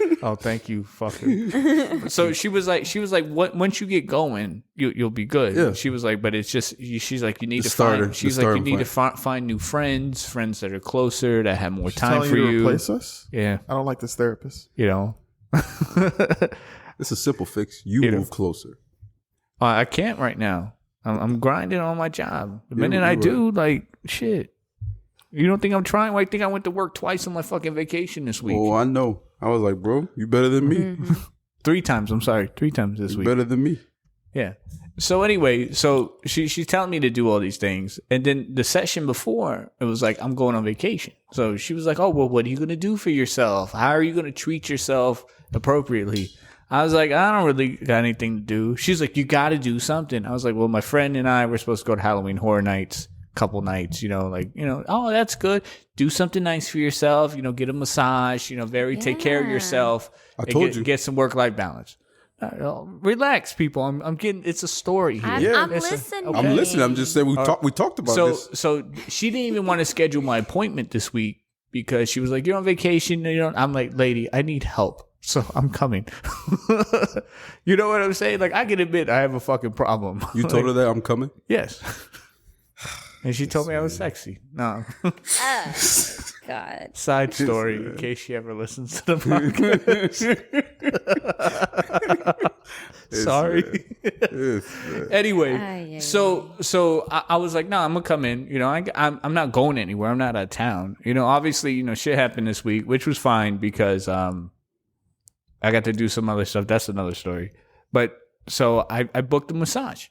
2. Oh, thank you, fucker. So she was like, once you get going, you'll be good. Yeah. She was like, but it's just, she's like, you need to starter, find. She's like, you need to find new friends that are closer, that have more time Telling for you to you. replace us? Yeah, I don't like this therapist. you know. It's a simple fix. You You know. move closer. I can't right now. I'm grinding on my job. The You're minute I right. do, like, shit. You don't think I'm trying? Why do you think I went to work twice on my fucking vacation this week? Oh, I know. I was like, bro, you better than me. Mm-hmm. 3 times. I'm sorry. 3 times this You week. better than me. Yeah. So anyway, so she's telling me to do all these things. And then the session before, it was like, I'm going on vacation. So she was like, oh, well, what are you going to do for yourself? How are you going to treat yourself appropriately? I was like, I don't really got anything to do. She's like, you got to do something. I was like, well, my friend and I were supposed to go to Halloween Horror Nights, couple nights, you know, like, you know, oh, that's good. Do something nice for yourself, you know, get a massage, you know, take care of Yeah. yourself. I and told you. Get some work-life balance. Relax, people. I'm getting. It's a story here. I'm It's listening. I'm listening. I'm just saying we talked about this. So she didn't even want to schedule my appointment this week because she was like, "You're on vacation." I'm like, "Lady, I need help, so I'm coming." You know what I'm saying? Like, I can admit I have a fucking problem. You told her that I'm coming? Yes. And she told me I was sexy. No. Oh, God. Side story, in case she ever listens to the podcast. Sorry. Anyway, so I was like, no, I'm gonna come in. You know, I'm not going anywhere. I'm not out of town. You know, obviously, you know, shit happened this week, which was fine because I got to do some other stuff. That's another story. But so I booked a massage.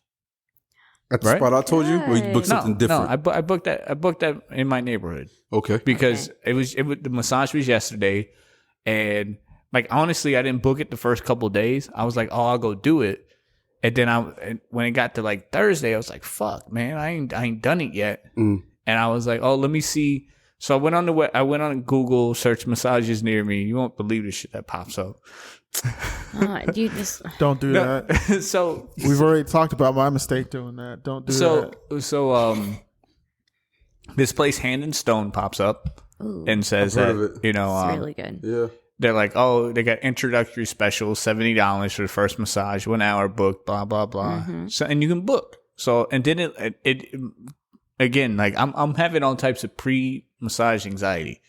At the Right? spot I told you, or you booked something different? No, I booked that in my neighborhood. Okay. Because it was the massage was yesterday, and like honestly, I didn't book it the first couple of days. I was like, oh, I'll go do it, and then when it got to like Thursday, I was like, fuck, man, I ain't done it yet, and I was like, oh, let me see. So I went on Google, search massages near me. You won't believe the shit that pops up. You just Don't do that. So We've already talked about my mistake doing that. Don't do that. So this place Hand and Stone pops up. and says I've heard of that it. It's really good. Yeah. they're like, oh, they got introductory specials, $70 for the first massage, 1 hour book, blah blah blah. So and you can book. So and then it again, like I'm having all types of pre-massage anxiety,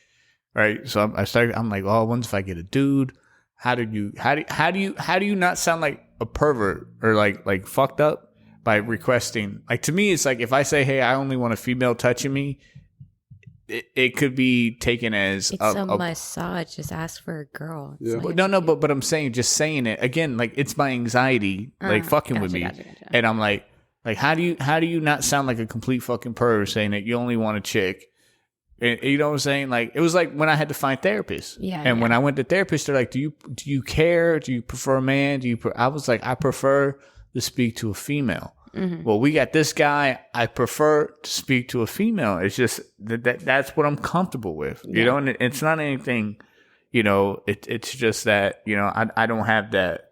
right? So I'm like, oh, what if I get a dude? How do you not sound like a pervert or like fucked up by requesting? Like, to me, it's like if I say, hey, I only want a female touching me, it could be taken as It's a massage. Just ask for a girl. Yeah. no, but I'm saying, just saying it again, like it's my anxiety, like fucking with me, Gotcha. and I'm like how do you not sound like a complete fucking pervert saying that you only want a chick? And, you know what I'm saying? Like, it was like when I had to find therapists. Yeah. And when I went to therapists, they're like, do you care? Do you prefer a man? I was like, I prefer to speak to a female. Well, we got this guy. I prefer to speak to a female. It's just that's what I'm comfortable with, you know. And it's not anything, you know. It's just that, you know, I don't have that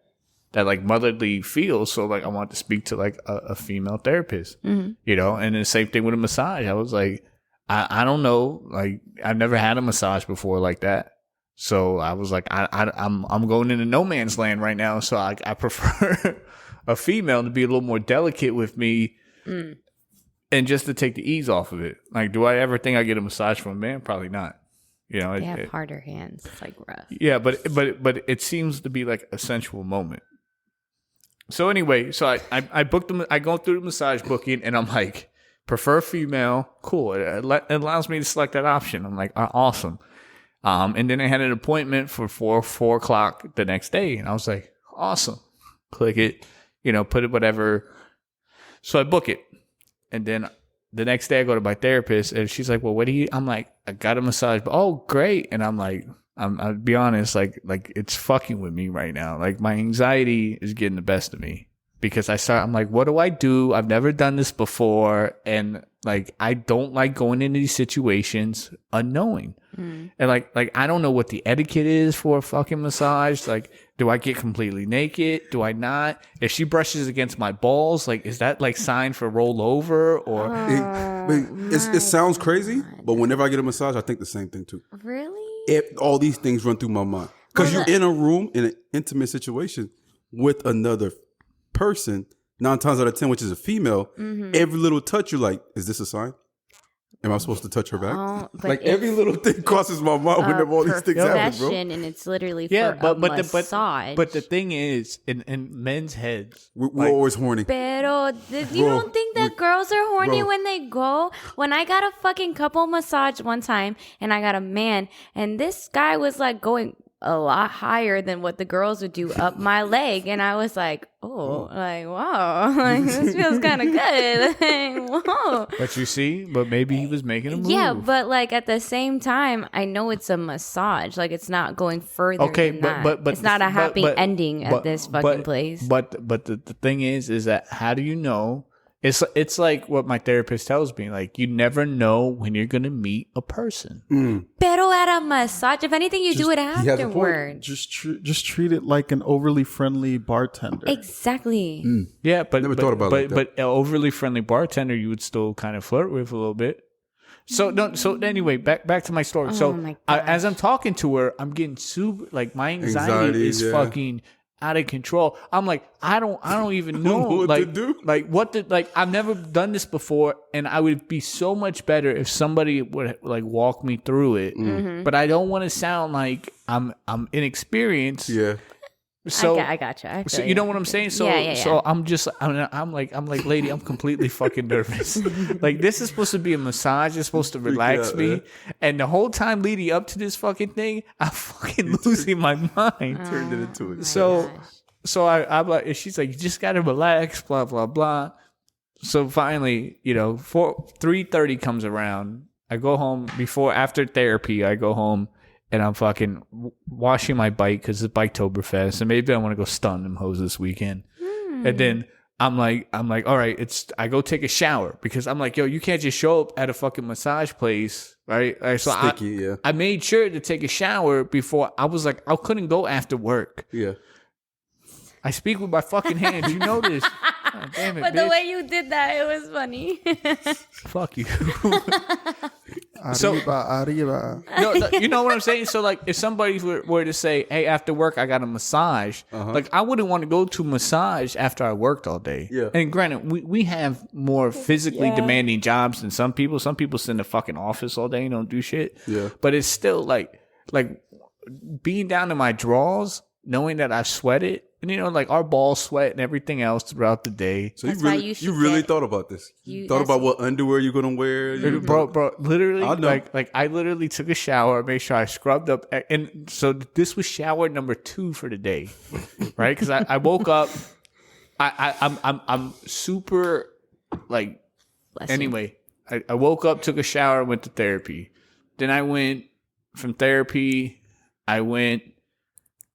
like motherly feel. So like I want to speak to like a female therapist, you know. And the same thing with a massage. I was like, I don't know, like I've never had a massage before like that. So I was like, I'm going into no man's land right now. So I prefer a female to be a little more delicate with me, and just to take the ease off of it. Like, do I ever think I get a massage from a man? Probably not. You know, They have harder hands. It's like rough. yeah, but it seems to be like a sensual moment. So anyway, so I booked them. I go through the massage booking, and I'm like, prefer female, cool. It allows me to select that option. I'm like, awesome. And then I had an appointment for 4 o'clock the next day, and I was like, awesome. Click it, you know, put it whatever. So I book it, and then the next day I go to my therapist, and she's like, well, what do you? I'm like, I got a massage. Oh, great. And I'm like, I'll be honest, like it's fucking with me right now. Like my anxiety is getting the best of me. Because I'm like, what do I do? I've never done this before. And like, I don't like going into these situations unknowing. And like, I don't know what the etiquette is for a fucking massage. Like, do I get completely naked? Do I not? If she brushes against my balls, like, is that like sign for roll over or? It sounds crazy, but whenever I get a massage, I think the same thing too. Really? All these things run through my mind. Because you're in a room in an intimate situation with another person, 9 times out of 10, which is a female, every little touch you're like, is this a sign? Am I supposed to touch her back? Like every little thing crosses my mind whenever all these things happen, bro. And it's literally for a massage. But the thing is, in men's heads, we're always horny. Pero you don't think that girls are horny when they go? When I got a fucking couple massage one time, and I got a man, and this guy was like going a lot higher than what the girls would do up my leg, and I was like, like, wow, like this feels kind of good. Like, whoa. But you see, but maybe he was making a move. Yeah, but like at the same time, I know it's a massage. Like it's not going further. Than that. But it's not a happy ending at this fucking place. But the thing is that how do you know? It's like what my therapist tells me. Like, you never know when you're gonna meet a person. Pero at a massage, if anything, you do it afterward. Just treat it like an overly friendly bartender. Exactly. Yeah, but Never thought about it like that. But an overly friendly bartender, you would still kind of flirt with a little bit. So no. So anyway, back to my story. As I'm talking to her, I'm getting super, like, my anxiety is fucking out of control. I'm like, I don't even know what to do. Like I've never done this before, and I would be so much better if somebody would like walk me through it. But I don't want to sound like I'm inexperienced. Yeah. So I gotcha. So you know what I'm saying? So so I'm like, lady, I'm completely fucking nervous. Like, this is supposed to be a massage. It's supposed to relax me. And the whole time leading up to this fucking thing, I'm fucking losing my mind. Turned it into it. So I'm like, she's like, you just gotta relax, blah blah blah. So finally, you know, 3:30 comes around. I go home after therapy. I go home. And I'm fucking washing my bike because it's Biketoberfest, and maybe I want to go stun them hoes this weekend. And then I'm like, all right, I go take a shower because I'm like, yo, you can't just show up at a fucking massage place, right? So I made sure to take a shower before. I was like, I couldn't go after work. Yeah. I speak with my fucking hands. You know this. Oh, damn it, but bitch. the way you did that, it was funny. Fuck you. Arriba. No, you know what I'm saying? So, like, if somebody were to say, hey, after work, I got a massage, like, I wouldn't want to go to massage after I worked all day. Yeah. And granted, we have more physically demanding jobs than some people. Some people sit in the fucking office all day and don't do shit. Yeah. But it's still, like being down to my drawers, knowing that I sweated, and, you know, like, our balls sweat and everything else throughout the day. So That's you why really, you should you really get- thought about this. You thought that's- about what underwear you're gonna wear. You Bro, literally, I know. like I literally took a shower, made sure I scrubbed up, and so this was shower number 2 for the day, right? Because I woke up, I'm super, like, Bless you. anyway, I woke up, took a shower, went to therapy, then I went from therapy, I went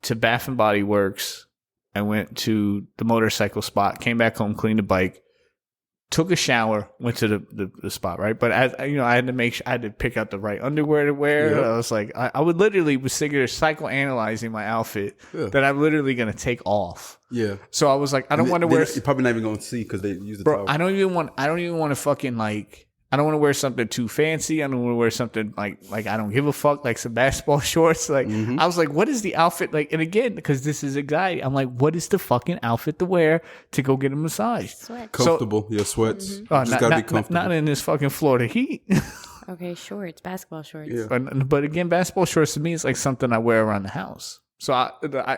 to Bath and Body Works, I went to the motorcycle spot, came back home, cleaned the bike. Took a shower, went to the spot, right? But I had to make sure I had to pick out the right underwear to wear. Yep. I was like, I would literally was sitting there psychoanalyzing my outfit that I'm literally gonna take off. Yeah. So I was like, I don't want to wear. You're probably not even gonna see because they use the Bro, towel. I don't even want to fucking like. I don't want to wear something too fancy. I don't want to wear something like I don't give a fuck, like some basketball shorts. Like I was like, what is the outfit like? And again, because this is anxiety, I'm like, what is the fucking outfit to wear to go get a massage? Sweat. Comfortable. Your sweats. Oh, You just gotta be comfortable. not in this fucking Florida heat. Okay, shorts, basketball shorts. Yeah. But again, basketball shorts to me is like something I wear around the house. So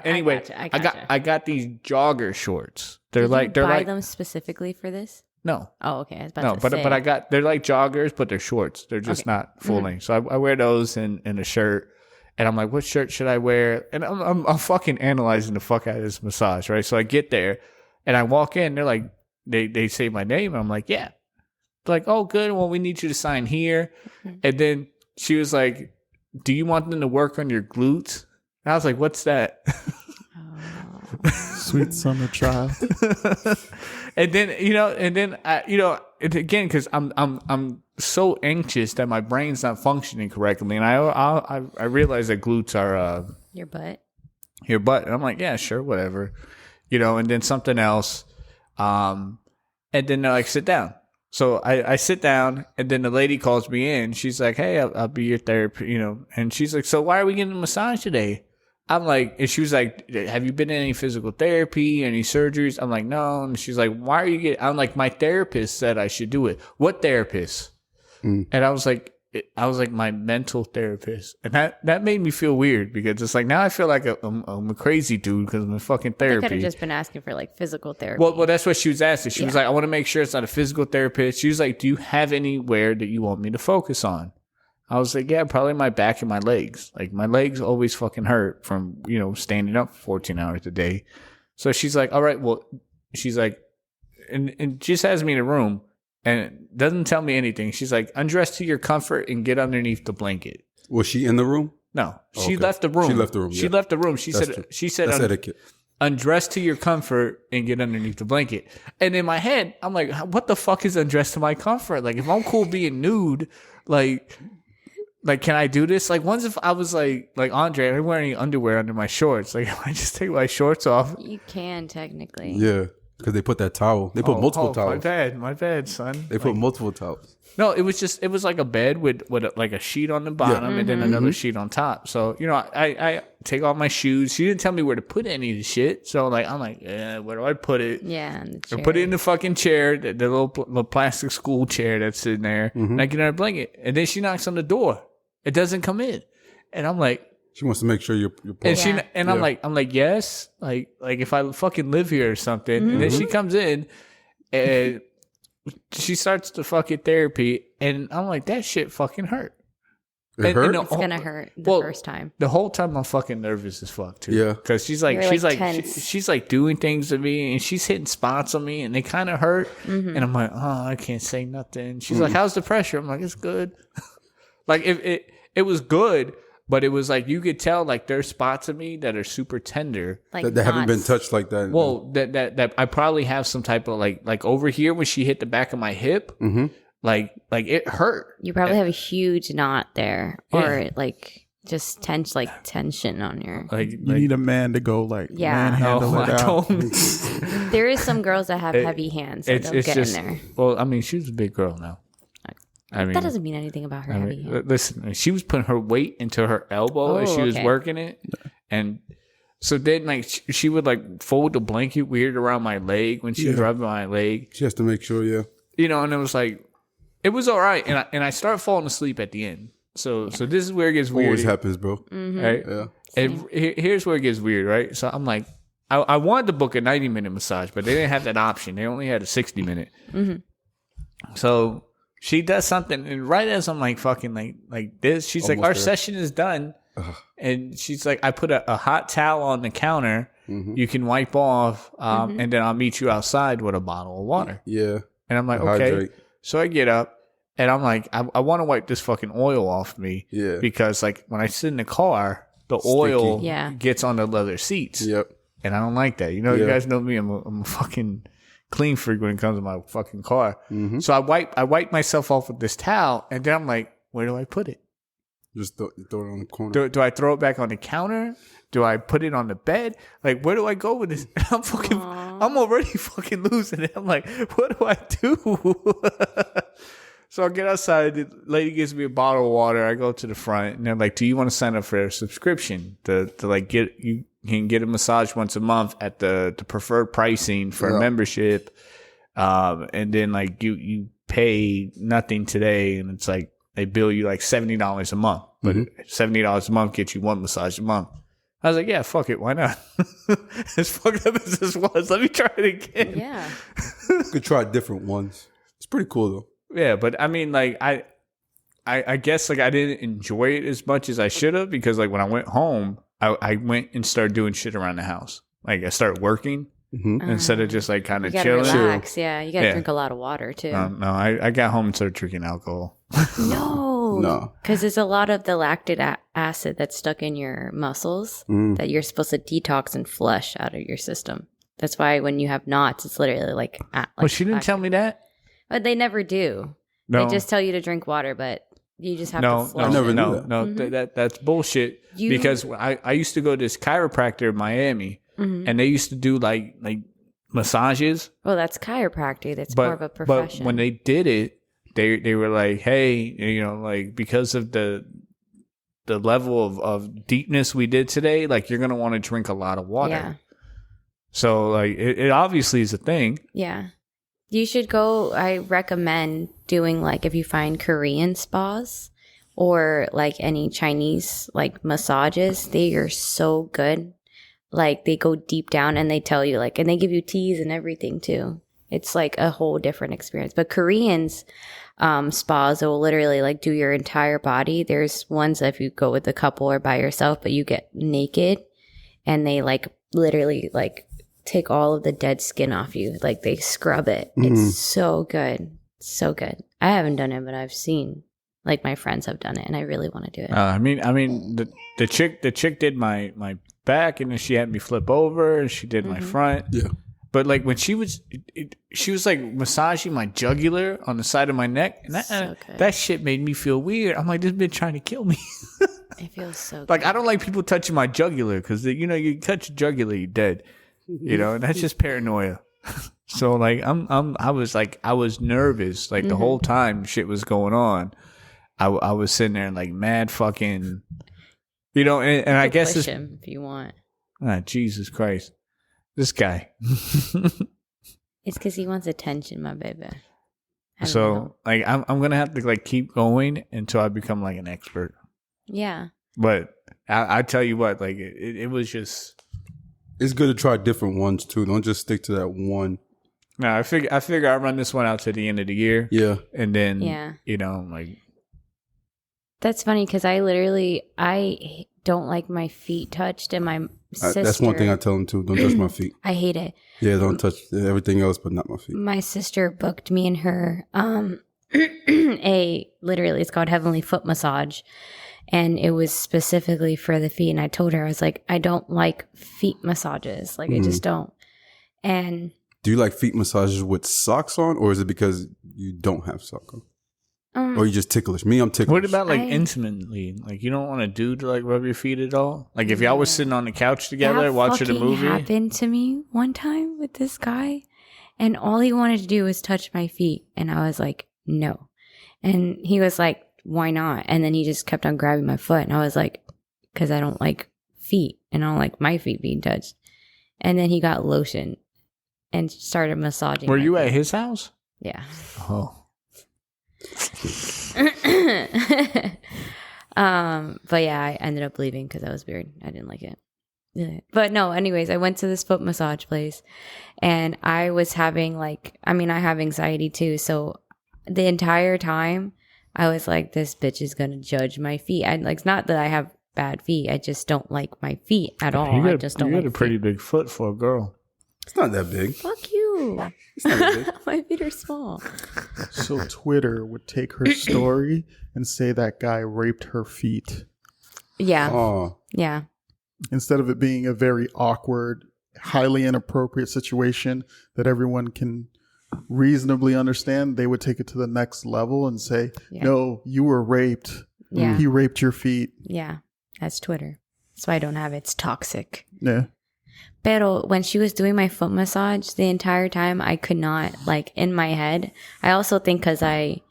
anyway, I gotcha. I got these jogger shorts. They're Did like you they're buy like them specifically for this? no. Oh, okay. I was about No, to but say. I got they're like joggers, but they're shorts. They're just Okay. not full length. So I wear those and a shirt. And I'm like, what shirt should I wear? And I'm fucking analyzing the fuck out of this massage, right? So I get there and I walk in. They're like, they say my name. And I'm like, yeah. They're like, oh, good. Well, we need you to sign here. And then she was like, do you want them to work on your glutes? And I was like, what's that? Sweet summer child. And then and again, because I'm so anxious that my brain's not functioning correctly, and I realize that glutes are Your butt. your butt, and I'm like, yeah, sure, whatever, and then something else, and then they're like, sit down. So I sit down, and then the lady calls me in. She's like, hey, I'll be your therapist, and she's like, so why are we getting a massage today? I'm like, and she was like, have you been in any physical therapy, any surgeries? I'm like, no. And she's like, why are you getting, I'm like, my therapist said I should do it. What therapist? And I was like, my mental therapist. And that made me feel weird because it's like, now I feel like I'm a crazy dude because I'm in fucking They could therapy. have just been asking for like physical therapy. Well, that's what she was asking. She was like, I want to make sure it's not a physical therapist. She was like, do you have anywhere that you want me to focus on? I was like, yeah, probably my back and my legs. Like, my legs always fucking hurt from, standing up 14 hours a day. So she's like, all right, well, she's like, and just has me in a room and doesn't tell me anything. She's like, undress to your comfort and get underneath the blanket. Was she in the room? No, she Okay. left the room. She left the room, She yeah. left the room. She That's said, true. That's etiquette. undress to your comfort and get underneath the blanket. And in my head, I'm like, what the fuck is undress to my comfort? Like, if I'm cool being nude, like, can I do this? Like, once if I was like Andre, I didn't wear any underwear under my shorts. Like, if I just take my shorts off. You can technically. Yeah, because they put that towel. They put multiple towels. My bad, son. They put multiple towels. No, it was like a bed with like a sheet on the bottom and then another sheet on top. So, I take off my shoes. She didn't tell me where to put any of the shit. So, I'm like, where do I put it? Yeah. And the I chair. put it in the fucking chair, the little plastic school chair that's sitting there. And I get her a blanket. And then she knocks on the door. It doesn't come in. And I'm like, She wants to make sure you're and Yeah. I'm like, yes, like if I fucking live here or something. And then she comes in and she starts the fucking therapy, and I'm like, that shit fucking hurt. It hurt? It's gonna hurt the Well, first time. The whole time I'm fucking nervous as fuck too. Yeah. Because she's like, You're, like, tense. she's like doing things to me, and she's hitting spots on me, and they kind of hurt. And I'm like, oh, I can't say nothing. She's like, how's the pressure? I'm like, it's good. Like it was good, but it was like you could tell like there's spots of me that are super tender. Like That haven't been knots. touched like that. Well, that I probably have some type of like over here when she hit the back of my hip, like it hurt. You probably have a huge knot there, or like just tension on your. Like You need a man to go Yeah. manhandle no, it I out. don't. There is some girls that have heavy hands, so they'll get in there. Well, I mean, she's a big girl now. I mean, that doesn't mean anything about her heavy hand. listen, she was putting her weight into her elbow as she was working it, and so then like she would like fold the blanket weird around my leg when she was rubbing my leg. She has to make sure, you know, and it was like it was all right, and I started falling asleep at the end. So this is where it gets weird. Always happens, bro. Mm-hmm. Right? Yeah. And here's where it gets weird, right? So I'm like, I wanted to book a 90-minute massage, but they didn't have that option. They only had a 60-minute. Mm-hmm. So she does something, and right as I'm like fucking like this, she's like, our session is done. And she's like, I put a hot towel on the counter. You can wipe off, and then I'll meet you outside with a bottle of water. Yeah. And I'm like, okay. So I get up, and I'm like, I want to wipe this fucking oil off me. Yeah. Because like when I sit in the car, the oil gets on the leather seats. Yep. And I don't like that. You know, you guys know me. I'm a fucking clean freak when it comes to my fucking car. So I wipe myself off with this towel, and then I'm like, where do I put it? Just throw it on the corner. Do I throw it back on the counter? Do I put it on the bed? Like, where do I go with this? I'm already fucking losing it. I'm like, what do I do? So I get outside. The lady gives me a bottle of water. I go to the front, and they're like, do you want to sign up for a subscription to like you can get a massage once a month at the preferred pricing for a membership. And then like you pay nothing today, and it's like they bill you like $70 a month, but $70 a month gets you one massage a month. I was like, yeah, fuck it, why not? As fucked up as this was, let me try it again. Yeah, You could try different ones. It's pretty cool though. Yeah, but I mean, like I guess like I didn't enjoy it as much as I should have, because like when I went home, I went and started doing shit around the house. Like I started working instead of just like kind of chilling. Relax. Yeah, you gotta drink a lot of water too. No, I got home and started drinking alcohol. No, because there's a lot of the lactic acid that's stuck in your muscles that you're supposed to detox and flush out of your system. That's why when you have knots, it's literally like well, she didn't tell me that. But they never do. No. They just tell you to drink water, but you just have to flush. I never knew that. No, that's bullshit. Because I used to go to this chiropractor in Miami, and they used to do like massages. Well, that's chiropractic. That's more of a profession. But when they did it, they were like, hey, you know, like because of the level of deepness we did today, like you're gonna want to drink a lot of water. Yeah. So like it obviously is a thing. Yeah. You should go. I recommend doing like if you find Korean spas or like any Chinese like massages, they are so good. Like they go deep down and they tell you like, and they give you teas and everything too. It's like a whole different experience. But Koreans spas will literally like do your entire body. There's ones that if you go with a couple or by yourself, but you get naked and they like literally like take all of the dead skin off you. Like they scrub it. It's so good. So good. I haven't done it, but I've seen like my friends have done it and I really want to do it. I mean the chick did my back, and then she had me flip over, and she did my front. Yeah. But like when she was like massaging my jugular on the side of my neck, and that shit made me feel weird. I'm like, this bitch trying to kill me. It feels so good. Like I don't like people touching my jugular, because you know you touch your jugular, you're dead. You know, and that's just paranoia. So like I was nervous like the whole time shit was going on. I was sitting there like mad fucking, you know, and I guess push him if you want. Jesus Christ, this guy. It's because he wants attention, my baby. So like I'm gonna have to like keep going until I become like an expert. Yeah. But I tell you what, like it was just. It's good to try different ones too. Don't just stick to that one. No, I figure I run this one out to the end of the year. Yeah. And then, you know, like. That's funny because I don't like my feet touched, and my sister. That's one thing I tell them too. Don't touch my feet. I hate it. Yeah, don't touch everything else, but not my feet. My sister booked me and her literally it's called Heavenly Foot Massage. And it was specifically for the feet. And I told her, I was like, I don't like feet massages. Like, I just don't. And do you like feet massages with socks on, or is it because you don't have socks on? Or you just ticklish? Me, I'm ticklish. What about like intimately? Like, you don't want a dude to like rub your feet at all? Like, if y'all was sitting on the couch together watching a movie? That happened to me one time with this guy. And all he wanted to do was touch my feet. And I was like, no. And he was like, why not? And then he just kept on grabbing my foot. And I was like, because I don't like feet. And I don't like my feet being touched. And then he got lotion and started massaging. Were you feet. at his house? Yeah. Oh. But yeah, I ended up leaving because that was weird. I didn't like it. Yeah. But no, anyways, I went to this foot massage place and I was having I have anxiety too. So the entire time I was like, this bitch is going to judge my feet. It's not that I have bad feet. I just don't like my feet at all. I just don't You like got a pretty big foot for a girl. It's not that big. Fuck you. It's not that big. My feet are small. So Twitter would take her story and say that guy raped her feet. Yeah. Oh, Yeah. Instead of it being a very awkward, highly inappropriate situation that everyone can reasonably understand, they would take it to the next level and say, Yeah. no, you were raped. Yeah. He raped your feet. Yeah. That's Twitter. That's why I don't have it. It's toxic. Yeah. Pero when she was doing my foot massage the entire time, I could not, in my head. I also think because I,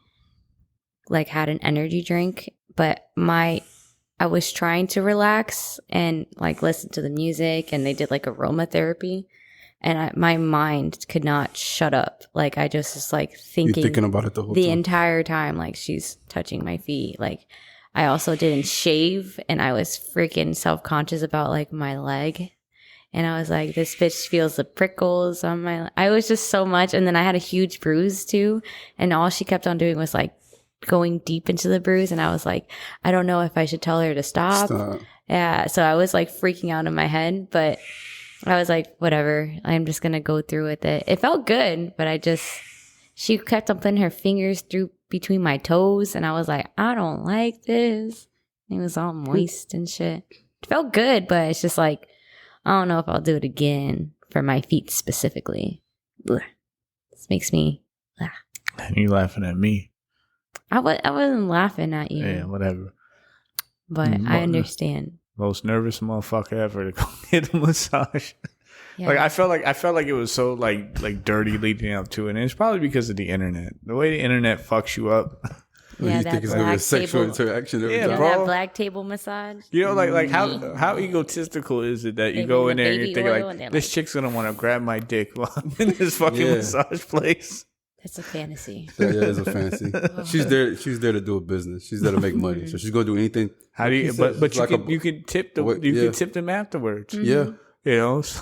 had an energy drink, but I was trying to relax and, listen to the music, and they did, aromatherapy, and my mind could not shut up. I just was, you're thinking thinking about it the whole the time. entire time, she's touching my feet. I also didn't shave, and I was freaking self-conscious about, my leg. And I was like, this bitch feels the prickles on my... I was just so much. And then I had a huge bruise too. And all she kept on doing was going deep into the bruise. And I was like, I don't know if I should tell her to stop. Yeah. So I was freaking out in my head. But I was like, whatever. I'm just going to go through with it. It felt good. But she kept on putting her fingers through between my toes. And I was like, I don't like this. It was all moist and shit. It felt good. But it's just I don't know if I'll do it again for my feet specifically. Ugh. This makes me... And you laughing at me. I wasn't laughing at you. Yeah, whatever. But I understand. Most nervous motherfucker ever to go get a massage. Yeah. I felt like it was so dirty leading up to it. And it's probably because of the internet. The way the internet fucks you up. Yeah, you that think it's gonna be a black sexual table. interaction every Yeah, time. bro. That black table massage. You know, how egotistical is it that you They go bring in the there and baby you're oil thinking and they're this chick's gonna want to grab my dick while I'm in this fucking Yeah. massage place. That's a fantasy. That is a fancy. She's there to do a business. She's there to make money. So she's gonna do anything. How do you? She But says you it's can like you can tip the what- you yeah. can tip them afterwards. Yeah. You know. So,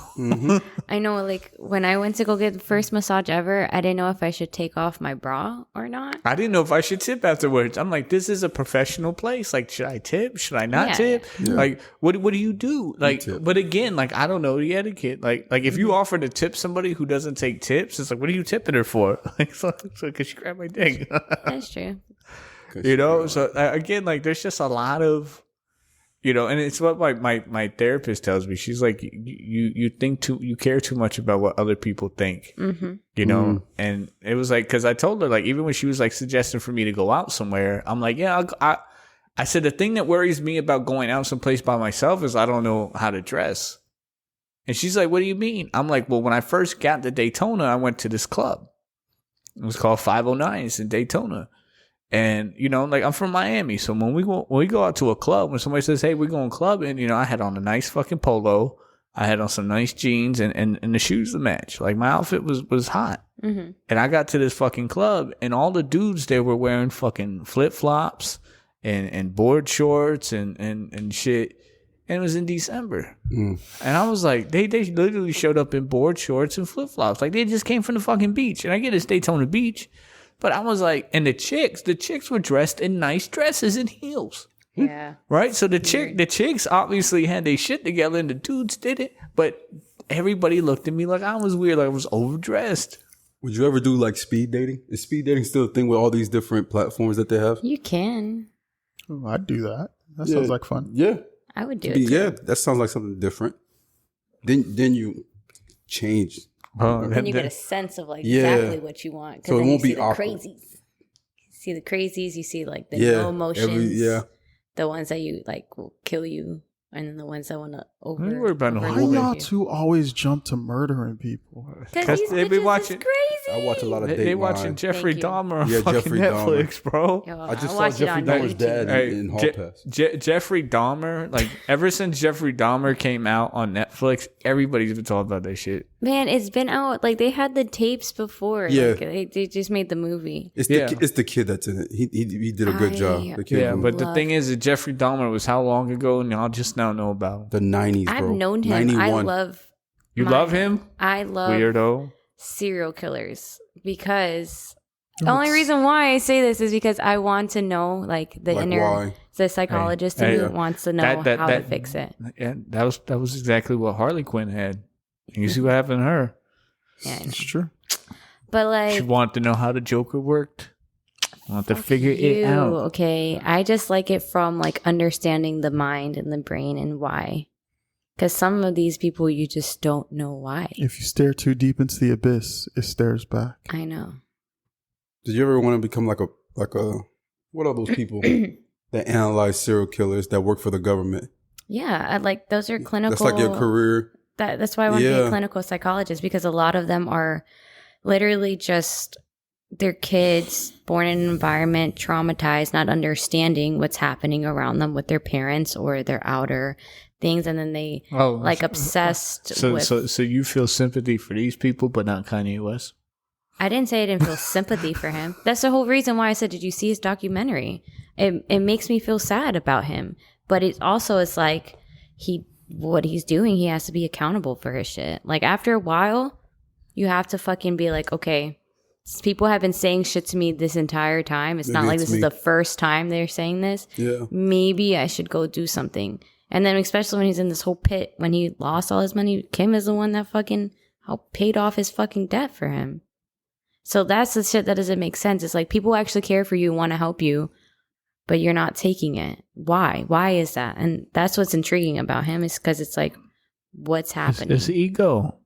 I know, when I went to go get the first massage ever, I didn't know if I should take off my bra or not. I didn't know if I should tip afterwards. I'm like, this is a professional place. Should I tip? Should I not Yeah. tip? Yeah. What do you do? tip. But again, I don't know the etiquette. If you offer to tip somebody who doesn't take tips, it's what are you tipping her for? So because she grabbed my dick. That's true. You know. So again, there's just a lot of. You know, and it's what my therapist tells me. She's like, you care too much about what other people think, you know? And it was because I told her, even when she was suggesting for me to go out somewhere, I'm like, yeah, I said, the thing that worries me about going out someplace by myself is I don't know how to dress. And she's like, what do you mean? I'm like, well, when I first got to Daytona, I went to this club. It was called 509s in Daytona. And, I'm from Miami. So when we go out to a club, when somebody says, hey, we're going clubbing, I had on a nice fucking polo. I had on some nice jeans and the shoes to match. My outfit was hot. Mm-hmm. And I got to this fucking club and all the dudes there were wearing fucking flip-flops and board shorts and shit. And it was in December. And I was like, they literally showed up in board shorts and flip-flops. They just came from the fucking beach. And I get it's Daytona Beach. But I was like, and the chicks were dressed in nice dresses and heels. Yeah. Right? So the chicks obviously had their shit together and the dudes did it. But everybody looked at me like I was weird, like I was overdressed. Would you ever do speed dating? Is speed dating still a thing with all these different platforms that they have? You can. Oh, I'd do that. That sounds like fun. Yeah. I would do it. Yeah, that sounds like something different. Then you change. Then you get a sense of exactly what you want. So it then won't you be see awkward. You see the crazies. You see the no emotions. Yeah. The ones that you will kill you. and then the ones that want to Don't worry about no Why woman. y'all two always jump to murdering people? Because these they be bitches watching- is crazy. I watch a lot of They watching Dateline. Jeffrey Thank you. Dahmer on Yeah, fucking Jeffrey Dahmer. Netflix, bro. Yo, I just saw watch it Jeffrey on Dahmer's YouTube. dad Hey, in Hall Pass. Jeffrey Dahmer, like ever since Jeffrey Dahmer came out on Netflix, everybody's been talking about that shit. Man, it's been out. Like, they had the tapes before. Yeah. Like, they just made the movie. It's Yeah. it's the kid that's in it. He did a good job. The kid Yeah, from but the Love- thing is that Jeffrey Dahmer was how long ago, and y'all just now know about him. the 90s, bro. I've known him. 91. I love. You my- love him? I love Weirdo. serial killers because the only reason why I say this is because I want to know, like, the Like, inner, why? the psychologist Hey, in me wants to know how to fix it. Yeah, that was exactly what Harley Quinn had. And you see what happened to her. Yeah, I know. It's true. But She like, wanted to know how the Joker worked. Wanted to fuck figure it you, out. okay? I just like it from like understanding the mind and the brain and why. Because some of these people, you just don't know why. If you stare too deep into the abyss, it stares back. I know. Did you ever want to become like a what are those people that analyze serial killers that work for the government? Yeah, I like those are clinical. That's like your career. That's why I want to be Yeah. a clinical psychologist, because a lot of them are literally just their kids born in an environment, traumatized, not understanding what's happening around them with their parents or their outer things, and then they like obsessed with. So you feel sympathy for these people, but not Kanye West? I didn't say I didn't feel sympathy for him. That's the whole reason why I said, did you see his documentary? It makes me feel sad about him, but it also is like what he's doing, he has to be accountable for his shit. Like, after a while, you have to fucking be like, okay, people have been saying shit to me this entire time. It's not Maybe like it's this me. is the first time they're saying this. Yeah. Maybe I should go do something. And then especially when he's in this whole pit, when he lost all his money, Kim is the one that fucking paid off his fucking debt for him. So that's the shit that doesn't make sense. It's like, people actually care for you, want to help you, but you're not taking it. Why? Why is that? And that's what's intriguing about him, is because it's like, what's happening? It's ego.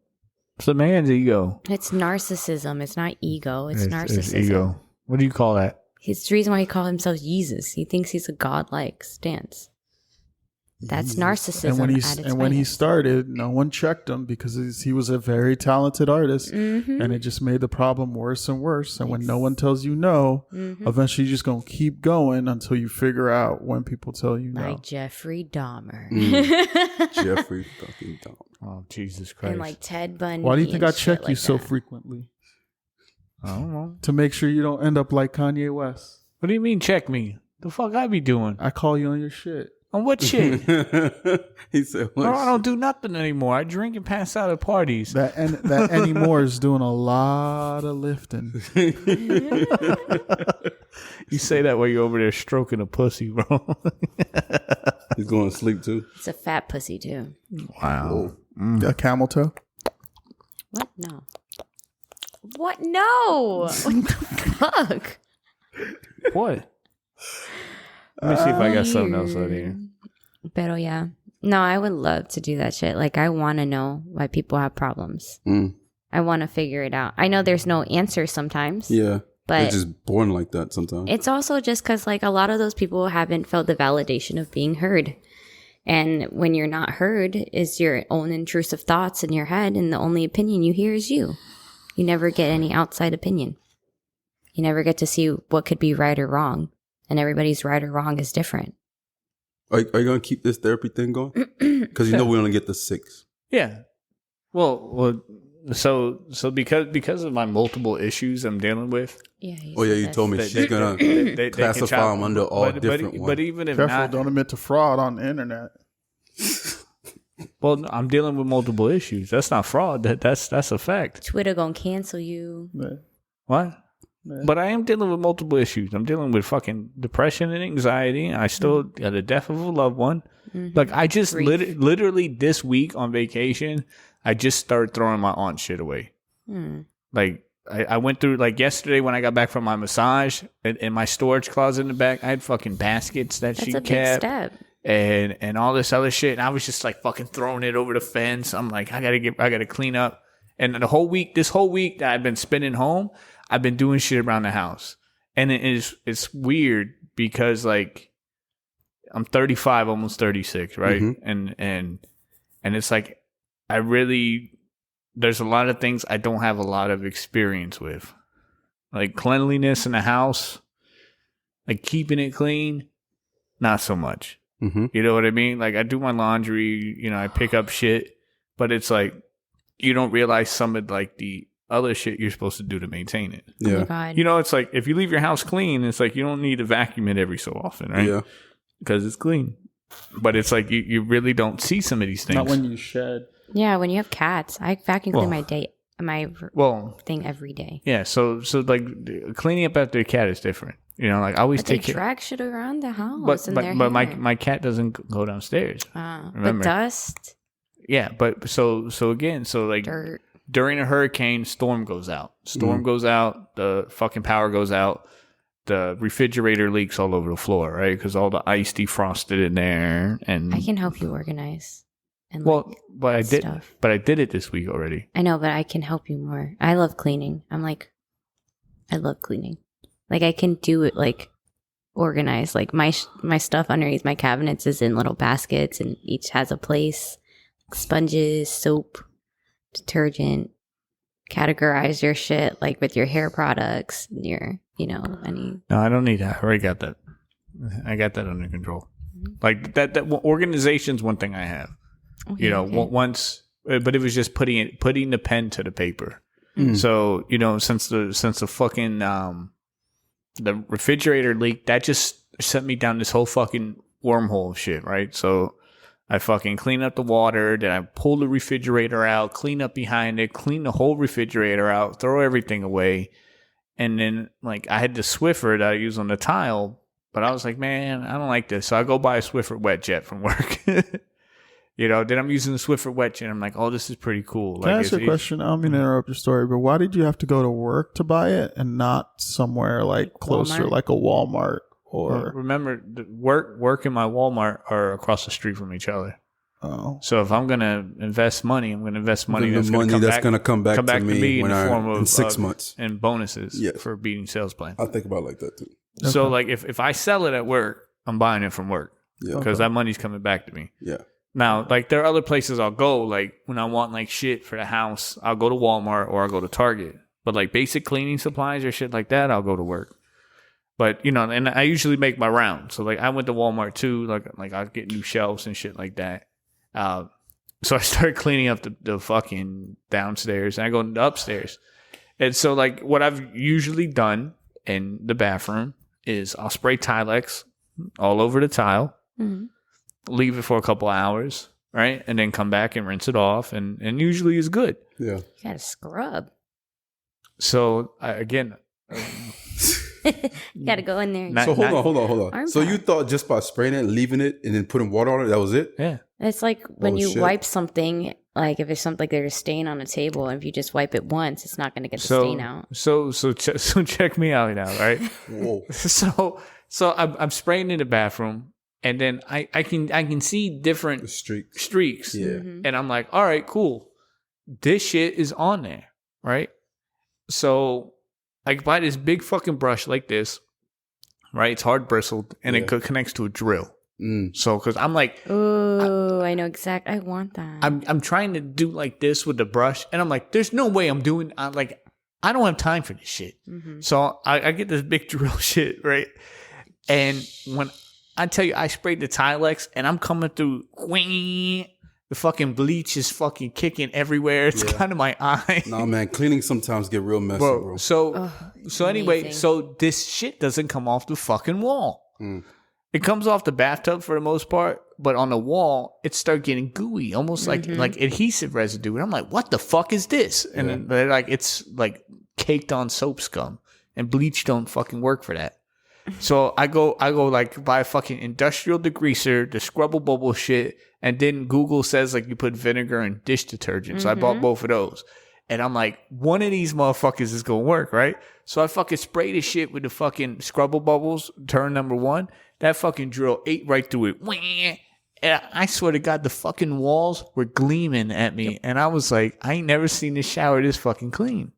It's a man's ego. It's narcissism. It's not ego. It's narcissism. It's ego. What do you call that? It's the reason why he called himself Jesus. He thinks he's a godlike stance. That's narcissism. And when he started, no one checked him because he was a very talented artist, Mm-hmm. and it just made the problem worse and worse. And when no one tells you no, Mm-hmm. eventually you're just gonna keep going until you figure out when people tell you no. Like Jeffrey Dahmer. Jeffrey fucking Dahmer. Oh, Jesus Christ. And like Ted Bundy. Why do you think I and check shit you like so that. frequently? I don't know. To make sure you don't end up like Kanye West. What do you mean check me? The fuck I be doing? I call you on your shit. On what shit? He said, Bro, I don't do nothing anymore. I drink and pass out at parties. That anymore is doing a lot of lifting. You say that while you're over there stroking a pussy, bro. He's going to sleep too. It's a fat pussy too. Wow. A camel toe. What? No. What? No. What the fuck? What? Let me see if I got something else out here. Pero yeah. No, I would love to do that shit. Like, I want to know why people have problems. I want to figure it out. I know there's no answer sometimes. Yeah. But they're just born like that sometimes. it's also just because, like, a lot of those people haven't felt the validation of being heard. And when you're not heard, is your own intrusive thoughts in your head, and the only opinion you hear is you. You never get any outside opinion. You never get to see what could be right or wrong. And everybody's right or wrong is different. Are you going to keep this therapy thing going? Because you know we only get the 6. Yeah. Well, so because of my multiple issues I'm dealing with. Yeah. You told me she's going to they classify can them under all different ones. But even if Careful, not, don't admit to fraud on the internet. well, I'm dealing with multiple issues. That's not fraud. That's a fact. Twitter gonna cancel you. What? But I am dealing with multiple issues. I'm dealing with fucking depression and anxiety. I still got the death of a loved one. Like, I just literally this week on vacation, I just started throwing my aunt shit away. Like, I went through, like, yesterday when I got back from my massage, in my storage closet in the back, I had fucking baskets that That's she a big kept. step. And all this other shit. And I was just like fucking throwing it over the fence. I'm like, I gotta clean up. And this whole week that I've been spending home, I've been doing shit around the house. And it's weird because, like, I'm 35, almost 36, right? And it's like there's a lot of things I don't have a lot of experience with. Like cleanliness in the house, like keeping it clean, not so much. You know what I mean? Like I do my laundry, you know, I pick up shit, but it's like you don't realize some of like the other shit you're supposed to do to maintain it. Oh my God. You know, it's like if you leave your house clean, it's like you don't need to vacuum it every so often, right? Yeah. Because it's clean. But it's like you really don't see some of these things. Not when you shed. Yeah, when you have cats, I vacuum clean my thing every day. Yeah, so like cleaning up after a cat is different. You know, like I always But they take care. drag shit around the house. But my cat doesn't go downstairs. But dust. Yeah, but so like Dirt. during a hurricane, storm goes out. Goes out. The fucking power goes out. The refrigerator leaks all over the floor, right? Because all the ice defrosted in there. And I can help you organize. And but I did. stuff. But I did it this week already. I know, but I can help you more. I love cleaning. I love cleaning. Like I can do it like organized. Like my stuff underneath my cabinets is in little baskets, and each has a place. Sponges, soap, detergent. Categorize your shit like with your hair products, your any. No, I don't need that. I already got that. I got that under control. Like that organization's one thing I have. Okay, Once, but it was just putting the pen to the paper. So since the fucking the refrigerator leak, that just sent me down this whole fucking wormhole of shit, right? So I fucking clean up the water, then I pull the refrigerator out, clean up behind it, clean the whole refrigerator out, throw everything away. And then like I had the Swiffer that I use on the tile, but I was like, man, I don't like this. So I go buy a Swiffer wet jet from work. Then I'm using the Swiffer wet jet. I'm like, oh, this is pretty cool. Can I ask you a question? I don't mean to interrupt your story, but why did you have to go to work to buy it and not somewhere like closer, Walmart? like a Walmart? Or remember, the work and my Walmart are across the street from each other. Oh, So if I'm gonna invest money, I'm gonna invest money The that's money gonna that's going to come back to me in the form of in 6 months. and bonuses Yeah. for beating sales plan. I think about it like that too. So like if I sell it at work, I'm buying it from work Yeah. because that money's coming back to me. Yeah. Now, like there are other places I'll go. Like when I want like shit for the house, I'll go to Walmart or I'll go to Target. But like basic cleaning supplies or shit like that, I'll go to work. But and I usually make my round. So like I went to Walmart too. Like I get new shelves and shit like that. So I started cleaning up the fucking downstairs, and I go into the upstairs. And so like what I've usually done in the bathroom is I'll spray Tilex all over the tile, leave it for a couple hours, right, and then come back and rinse it off, and usually it's good. Yeah. You gotta scrub. So You gotta go in there. Not- So hold on. Arm So pad. you thought just by spraying it, leaving it, and then putting water on it, that was it? Yeah. It's like when Oh, you shit. wipe something, like if it's something like there's a stain on a table, and if you just wipe it once, it's not gonna get the stain out. So check me out now, right? Whoa. So I'm spraying in the bathroom, and then I can see The different streak. streaks, Yeah. and I'm like, all right, cool. This shit is on there, right? So I buy this big fucking brush like this, right? It's hard bristled, and it connects to a drill. So because I'm like, Oh, I know exactly. I want that. I'm trying to do like this with the brush, and I'm like, there's no way I'm doing. I don't have time for this shit. So I get this big drill shit, right? And when I tell you I sprayed the Tilex, and I'm coming through, the fucking bleach is fucking kicking everywhere. It's kind of my eye. Nah, man, cleaning sometimes get real messy, bro. So anyway, amazing. so this shit doesn't come off the fucking wall. It comes off the bathtub for the most part, but on the wall, it started getting gooey, almost like adhesive residue. And I'm like, what the fuck is this? And then they're like, it's like caked on soap scum, and bleach don't fucking work for that. So I go like buy a fucking industrial degreaser, the scrubble bubble shit, and then Google says like you put vinegar and dish detergent. So I bought both of those. And I'm like, one of these motherfuckers is gonna work, right? So I fucking spray this shit with the fucking scrubble bubbles, turn number 1. That fucking drill ate right through it. Wah! And I swear to God, the fucking walls were gleaming at me. And I was like, I ain't never seen this shower this fucking clean.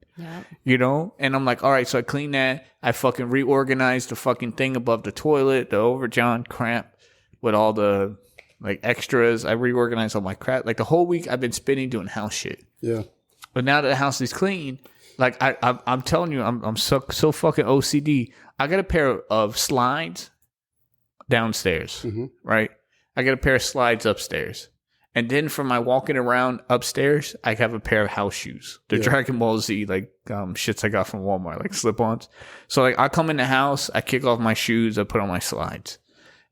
Yep. And I'm like, all right, so I clean that. I fucking reorganized the fucking thing above the toilet, the overjohn crap. with all the like extras. I reorganized all my crap. Like the whole week I've been spending doing house shit. Yeah. But now that the house is clean, like I'm telling you, I'm so fucking OCD. I got a pair of slides downstairs, right? I got a pair of slides upstairs. And then for my walking around upstairs, I have a pair of house shoes. The Dragon Ball Z, like, shits I got from Walmart, like slip-ons. So, like, I come in the house, I kick off my shoes, I put on my slides.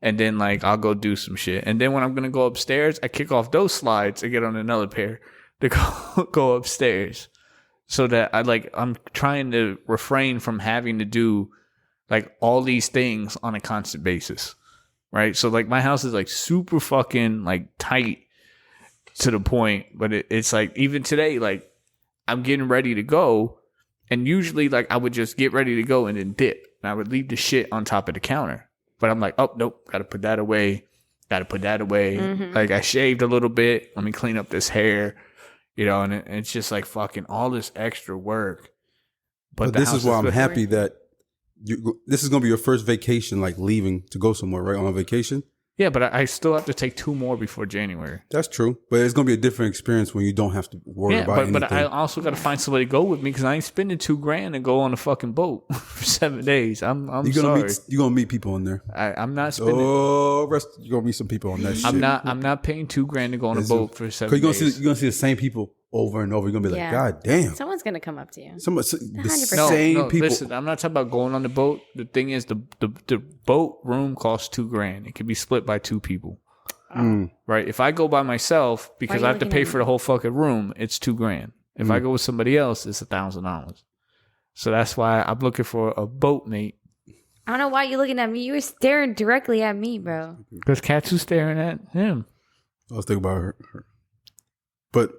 And then, like, I'll go do some shit. And then when I'm going to go upstairs, I kick off those slides and get on another pair to go upstairs. So that I'm trying to refrain from having to do, like, all these things on a constant basis. Right? So, like, my house is, like, super fucking, like, tight. To the point, but it's like even today, like I'm getting ready to go, and usually like I would just get ready to go and then dip, and I would leave the shit on top of the counter. But I'm like, oh nope, gotta put that away. Like I shaved a little bit. Let me clean up this hair, and it's just like fucking all this extra work. But this is why I'm happy that this is gonna be your first vacation, like leaving to go somewhere, right? On a vacation. Yeah, but I still have to take 2 more before January. That's true. But it's going to be a different experience when you don't have to worry about anything. But I also got to find somebody to go with me because I ain't spending $2,000 to go on a fucking boat for 7 days. I'm sorry. You're going to meet people on there. I'm not spending. You're going to meet some people on that shit. I'm not paying $2,000 to go on a boat for 7 days. You're going to see the same people over and over. You're going to be like, God damn. Someone's going to come up to you. The 100%. same people. Listen, I'm not talking about going on the boat. The thing is, the boat room costs $2,000. It can be split by 2 people. Right? If I go by myself, because I have to pay for the whole fucking room, it's $2,000. If I go with somebody else, it's $1,000. So that's why I'm looking for a boat mate. I don't know why you're looking at me. You were staring directly at me, bro. Because Katsu's staring at him. I was thinking about her. But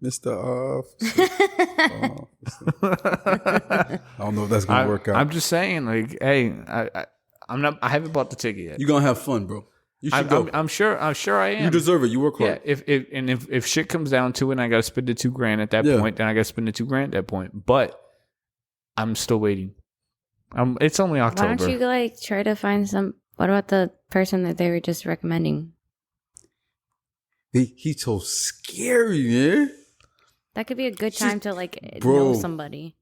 Mr. I don't know if that's gonna work out. I'm just saying, like, hey, I haven't bought the ticket yet. You're gonna have fun, bro. You should go. I'm sure I am. You deserve it. You work hard. Yeah. If shit comes down to it, and I got to spend the $2,000 at that point, then I got to spend the $2,000 at that point. But I'm still waiting. It's only October. Why don't you like try to find some? What about the person that they were just recommending? He's so scary, man. That could be a good time to like know somebody.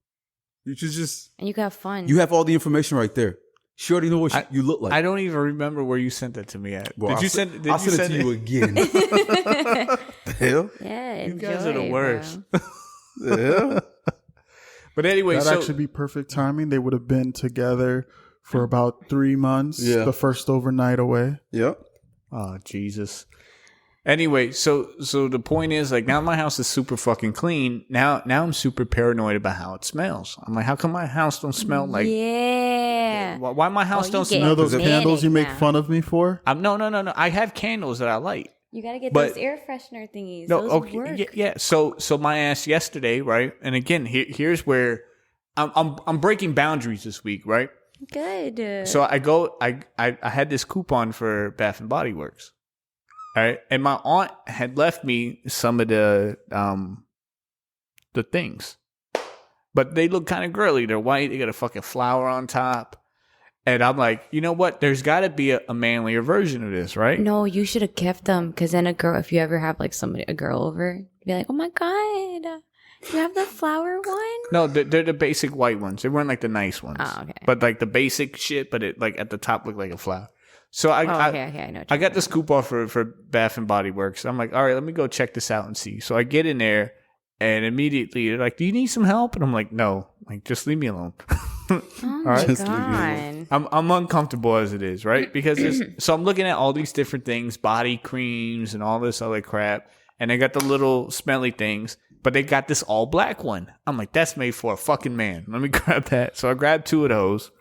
You should just and you can have fun. You have all the information right there. She already know what you look like. I don't even remember where you sent that to me at. Well, I'll send it to you again. The hell? Yeah, you guys are the worst. Yeah. But anyway, that'd actually be perfect timing. They would have been together for about 3 months. Yeah. The first overnight away. Yep. Oh, Jesus. Anyway, so the point is, like, now my house is super fucking clean. Now I'm super paranoid about how it smells. I'm like, how come my house don't smell like? Yeah. Why my house don't smell? You know those candles you make now. fun of me for? No. I have candles that I light. You gotta get But- those air freshener thingies. No, those okay, work. yeah. So my ass yesterday, right? And again, here's where I'm breaking boundaries this week, right? Good. So I had this coupon for Bath and Body Works. All right. And my aunt had left me some of the things. But they look kind of girly. They're white. They got a fucking flower on top. And I'm like, you know what? There's got to be a manlier version of this, right? No, you should have kept them because then if you ever have like a girl over, be like, oh my God, you have the flower one? No, they're the basic white ones. They weren't like the nice ones. Oh, okay. But like the basic shit, but it like at the top looked like a flower. So I know. I got this coupon for Bath and Body Works. I'm like, all right, let me go check this out and see. So I get in there, and immediately they're like, "Do you need some help?" And I'm like, "No, like just leave me alone." Oh my God. I'm uncomfortable as it is, right? Because so I'm looking at all these different things, body creams and all this other crap, and they got the little smelly things, but they got this all black one. I'm like, that's made for a fucking man. Let me grab that. So I grabbed 2 of those.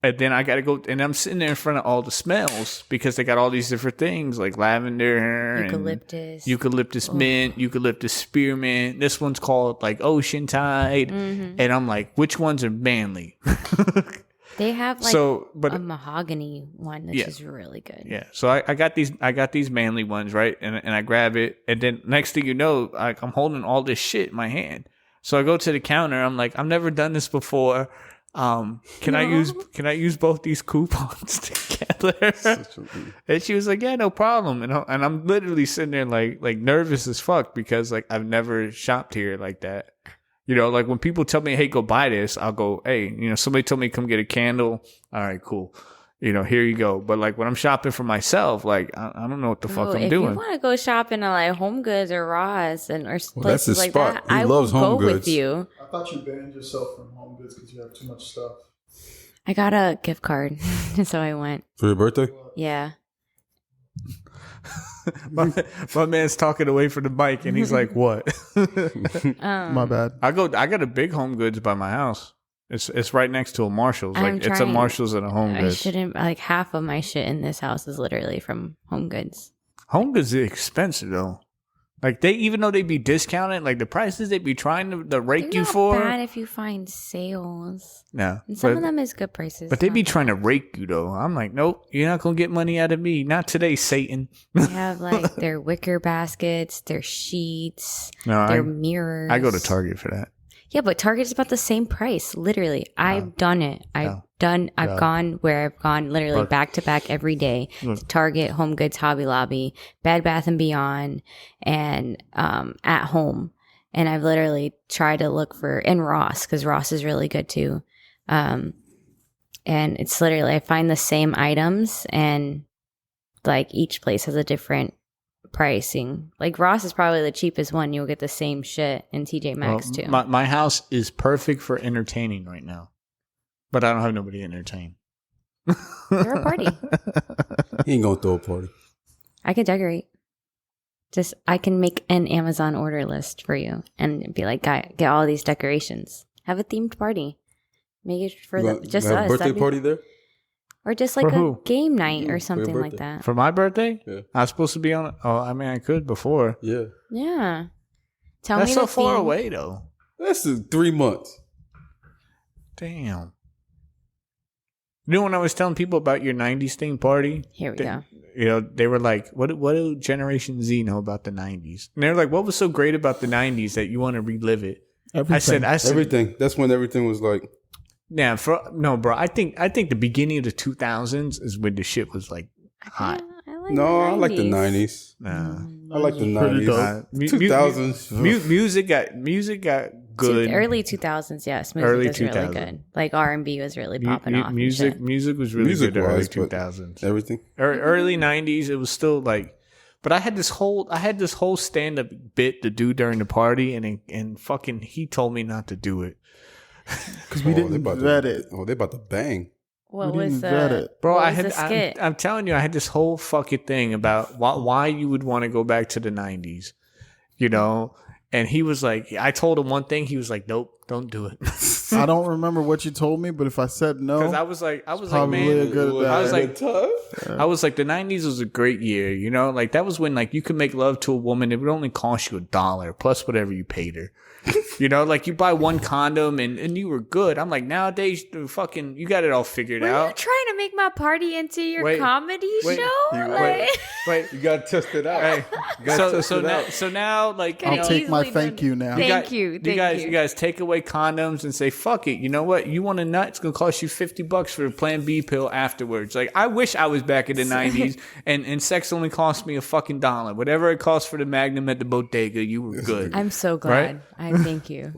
And then I got to go, and I'm sitting there in front of all the smells because they got all these different things like lavender, eucalyptus mint, eucalyptus spearmint. This one's called like Ocean Tide. Mm-hmm. And I'm like, which ones are manly? They have like a mahogany one that's just really good. Yeah. So I got these manly ones, right? And I grab it. And then next thing you know, I'm holding all this shit in my hand. So I go to the counter. I'm like, I've never done this before. Can I use both these coupons together? And she was like, yeah, no problem. And I'm literally sitting there like nervous as fuck because like I've never shopped here like that. You know, like when people tell me, hey, go buy this, I'll go, hey, you know, somebody told me come get a candle. All right, cool. You know, here you go. But like when I'm shopping for myself, like I don't know what the fuck I'm doing. If you want to go shopping at like Home Goods or Ross or that's places his like spot. that, He I loves will Home go with Goods. you. I thought you banned yourself from Home Goods because you have too much stuff. I got a gift card, so I went. For your birthday? Yeah. my man's talking away from the mic and he's like, what? My bad. I got a big Home Goods by my house. It's right next to a Marshall's. Like it's a Marshall's and a Home I Goods. shouldn't, like, half of my shit in this house is literally from Home Goods. Home Goods is expensive though. Like even though they be discounted, like the prices they be trying to rake They're you not for. bad if you find sales. No, And some of them is good prices. but they be not trying to rake you though. I'm like, nope, you're not gonna get money out of me. Not today, Satan. bad. They have like their wicker baskets, their sheets, No, their mirrors. I go to Target for that. Yeah, but Target's about the same price. Literally, I've done it. I've gone where I've gone literally back to back every day. Target, Home Goods, Hobby Lobby, Bed Bath and Beyond, and at home. And I've literally tried to look for in Ross because Ross is really good too. And it's literally I find the same items and like each place has a different pricing. Like Ross is probably the cheapest one. You'll get the same shit in TJ Maxx too. My house is perfect for entertaining right now, but I don't have nobody to entertain. You're a party. He ain't gonna throw a party. I could decorate. Just I can make an Amazon order list for you and be like, "Guy, get all these decorations. Have a themed party. Make it for just have us. a birthday That'd be- party there? or just like For a who? game night You, or for something your like birthday. that." For my birthday, Yeah. I was supposed to be on. Oh, I mean, I could before. Yeah. Yeah. Tell That's me so the far theme. away though. That's 3 months. Damn. You know when I was telling people about your '90s themed party? Here we go. You know, they were like, "What do Generation Z know about the '90s?" And they're like, "What was so great about the '90s that you want to relive it?" I said, Everything. That's when everything was like, yeah, no, bro. I think the beginning of the 2000s is when the shit was like hot. I like no, the I like the 90s. 90s. Nah. I like the Pretty 90s. dope. 2000s. Music got good. Early 2000s, yeah. Smooth Early was really 2000s. good. Like R&B was really popping off. Music was really good. Early Music-wise, but 2000s. Everything. Early 90s, it was still like. But I had this whole stand up bit to do during the party, and fucking he told me not to do it. Because we didn't vet it. Oh, they about to bang. What We was didn't vet the it. Bro, what I was had the skit? I'm telling you, I had this whole fucking thing about why you would want to go back to the 90s, you know? And he was like, I told him one thing, he was like, nope, don't do it. I don't remember what you told me, but if I said no, Because I was like, probably man, a good I was bad. like, tough. I was like, the 90s was a great year, you know? Like, that was when, like, you could make love to a woman. It would only cost you $1 plus whatever you paid her. You know, like, you buy one condom and you were good. I'm like, nowadays, fucking, you got it all figured Were you out. trying to make my party into your Wait, comedy wait, show? Wait, wait. You gotta test it out. Hey, You gotta test so it now, out. so now, like, you I'll know, take my easily thank done. you now. Thank you. You guys take away condoms and say, fuck it. You know what? You want a nut? It's going to cost you $50 for a Plan B pill afterwards. Like, I wish I was back in the 90s and sex only cost me a fucking $1. Whatever it cost for the Magnum at the bodega, you were good. I'm so glad. I thank you.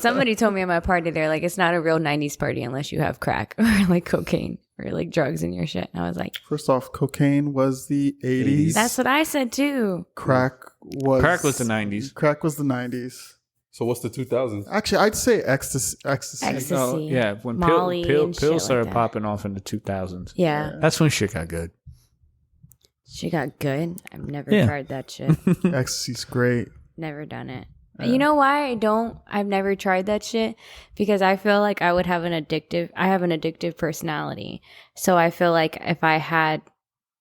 Somebody told me at my party, they're like, it's not a real 90s party unless you have crack or like cocaine or like drugs in your shit. And I was like, First off, cocaine was the 80s. that's what I said too. Crack was the 90s. Crack was the 90s. So what's the 2000s? Actually, I'd say ecstasy. Ecstasy. Oh, yeah. When Molly and shit pills like started that. popping off in the 2000s. Yeah. That's when shit got good. She got good. I've never Yeah. tried that shit. Ecstasy's great. Never done it. You know why I've never tried that shit? Because I feel like I have an addictive personality. So I feel like if I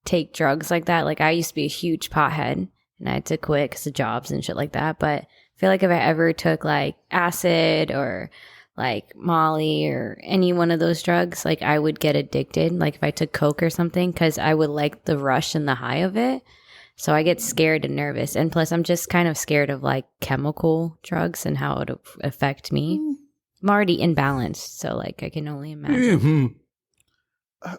take drugs like that, like I used to be a huge pothead and I had to quit because of jobs and shit like that. But I feel like if I ever took like acid or like Molly or any one of those drugs, like I would get addicted. Like if I took Coke or something, because I would like the rush and the high of it. So I get scared and nervous. And plus, I'm just kind of scared of like chemical drugs and how it would affect me. I'm already imbalanced, so like I can only imagine. Yeah,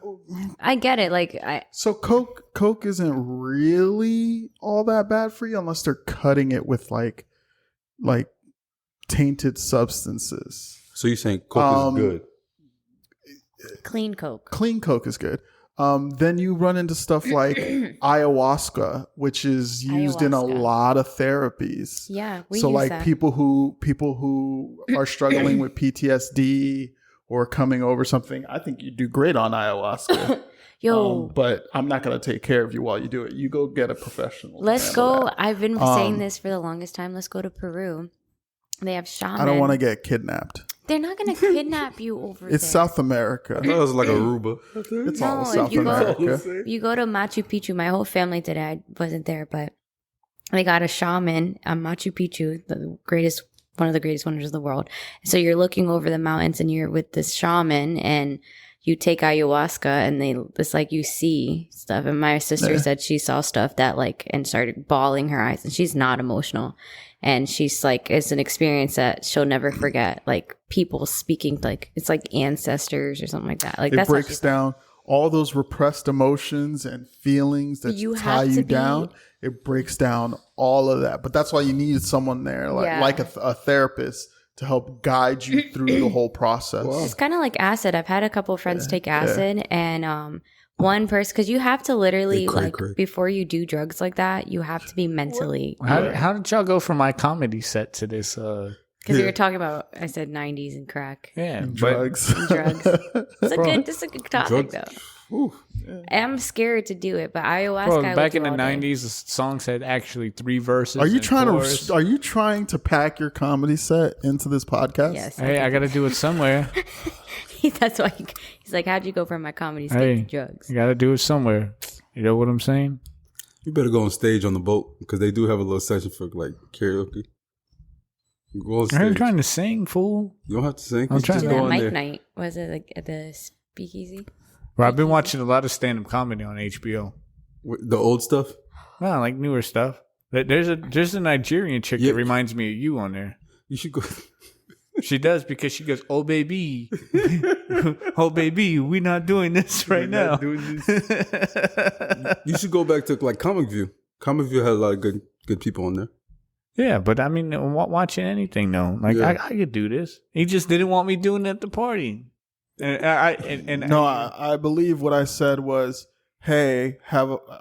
I get it. Like So Coke isn't really all that bad for you unless they're cutting it with like tainted substances. So you're saying Coke is good? clean Coke. Clean Coke is good. Then you run into stuff like ayahuasca, which is used in a Ayahuasca. lot of therapies. Yeah, we So use like that. people who are struggling with PTSD or coming over something, I think you do great on ayahuasca. Yo, But I'm not going to take care of you while you do it. You go get a professional. to let's handle go. that. I've been saying this for the longest time. Let's go to Peru. They have shaman. I don't want to get kidnapped. They're not going to kidnap you over It's there. South America. I thought it was like Aruba. It's No, all if South you go- America. You go to Machu Picchu. My whole family did it. I wasn't there, but they got a shaman on Machu Picchu, one of the greatest wonders of the world. So you're looking over the mountains and you're with this shaman and you take ayahuasca and it's like you see stuff. And my sister said she saw stuff that like, and started bawling her eyes, and she's not emotional. And she's like, it's an experience that she'll never forget. Like people speaking, like it's like ancestors or something like that. Like It that's how breaks down all those repressed emotions and feelings that You tie have to you be- down. It breaks down all of that. But that's why you need someone there, Yeah. like a therapist, to help guide you through the whole process. It's kind of like acid. I've had a couple of friends take acid, and one person, because you have to literally Hey, Craig, like Craig. before you do drugs like that, you have to be mentally. How did y'all go from my comedy set to this? Because you were talking about, I said 90s and crack, Yeah, And but- drugs. and drugs. It's a good topic Drugs. though. Ooh. I'm scared to do it, but ayahuasca. Bro, I would back do in the all day. 90s, the songs had actually 3 verses. Are you and trying chorus. to? Are you trying to pack your comedy set into this podcast? Yes. Hey, I got to do it somewhere. That's why he's like, how'd you go from my comedy skit Hey, to drugs? I got to do it somewhere. You know what I'm saying? You better go on stage on the boat because they do have a little session for like karaoke. You go on I ain't stage. trying to sing, fool. You don't have to sing. I'm You trying just Do to go that on Mike there. night. Was it like at the speakeasy? Bro, I've been watching a lot of stand-up comedy on HBO. The old stuff. Well, like newer stuff. There's a Nigerian chick Yeah. that reminds me of you on there. You should go. She does because she goes, "Oh baby, oh baby, we not doing this right now." You should go back to like Comic View. Comic View had a lot of good people on there. Yeah, but I mean, watching anything though, like Yeah. I could do this. He just didn't want me doing it at the party. And No, I believe what I said was, hey,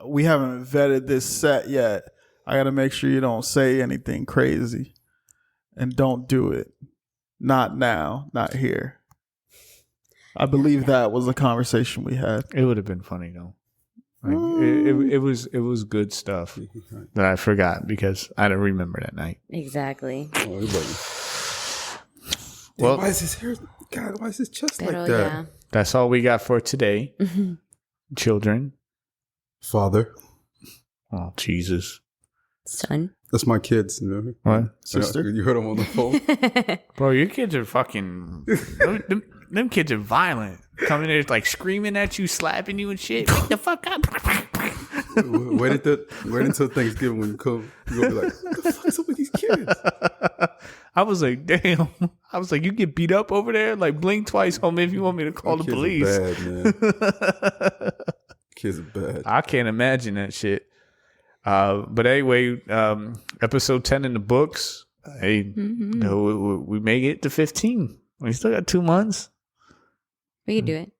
we haven't vetted this set yet. I got to make sure you don't say anything crazy, and don't do it. Not now, not here. I believe that was a conversation we had. it would have been funny though. Like, it was good stuff that I forgot because I don't remember that night. Exactly. Oh, everybody. Well- Why is his hair? God, why is his chest Pero like that? yeah. That's all we got for today, children. Father, Oh Jesus! Son. that's my kids. You know? What, Sister? You heard him on the phone. bro? Your kids are fucking. them kids are violent. Coming there like screaming at you, slapping you and shit. Wake the fuck up! wait until Thanksgiving when you come. You're gonna be like, what the fuck's up with these kids? I was like, damn. I was like, you get beat up over there? Like, blink twice, homie, if you want me to call the Kids are police. bad, man. Kids are bad. I can't imagine that shit. But anyway, episode 10 in the books. Hey, no, we may get to 15. We still got 2 months. We could do it.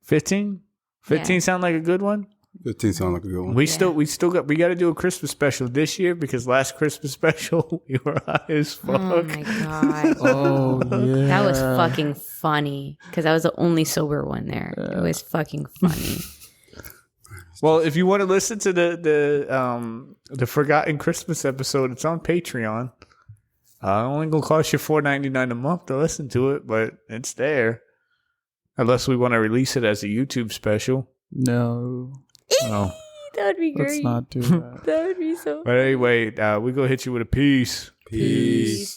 15? 15 Yeah. sound like a good one? 15 sound like a good one. We got to do a Christmas special this year because last Christmas special we were high as fuck. Oh my god. Oh yeah, That was fucking funny because I was the only sober one there. It was fucking funny. Well, if you want to listen to the Forgotten Christmas episode, it's on Patreon. Only gonna cost you $4.99 a month to listen to it, but it's there. Unless we want to release it as a YouTube special. No, Oh. That would be let's great. not do that. That would be so. But anyway, we go hit you with a peace. Peace.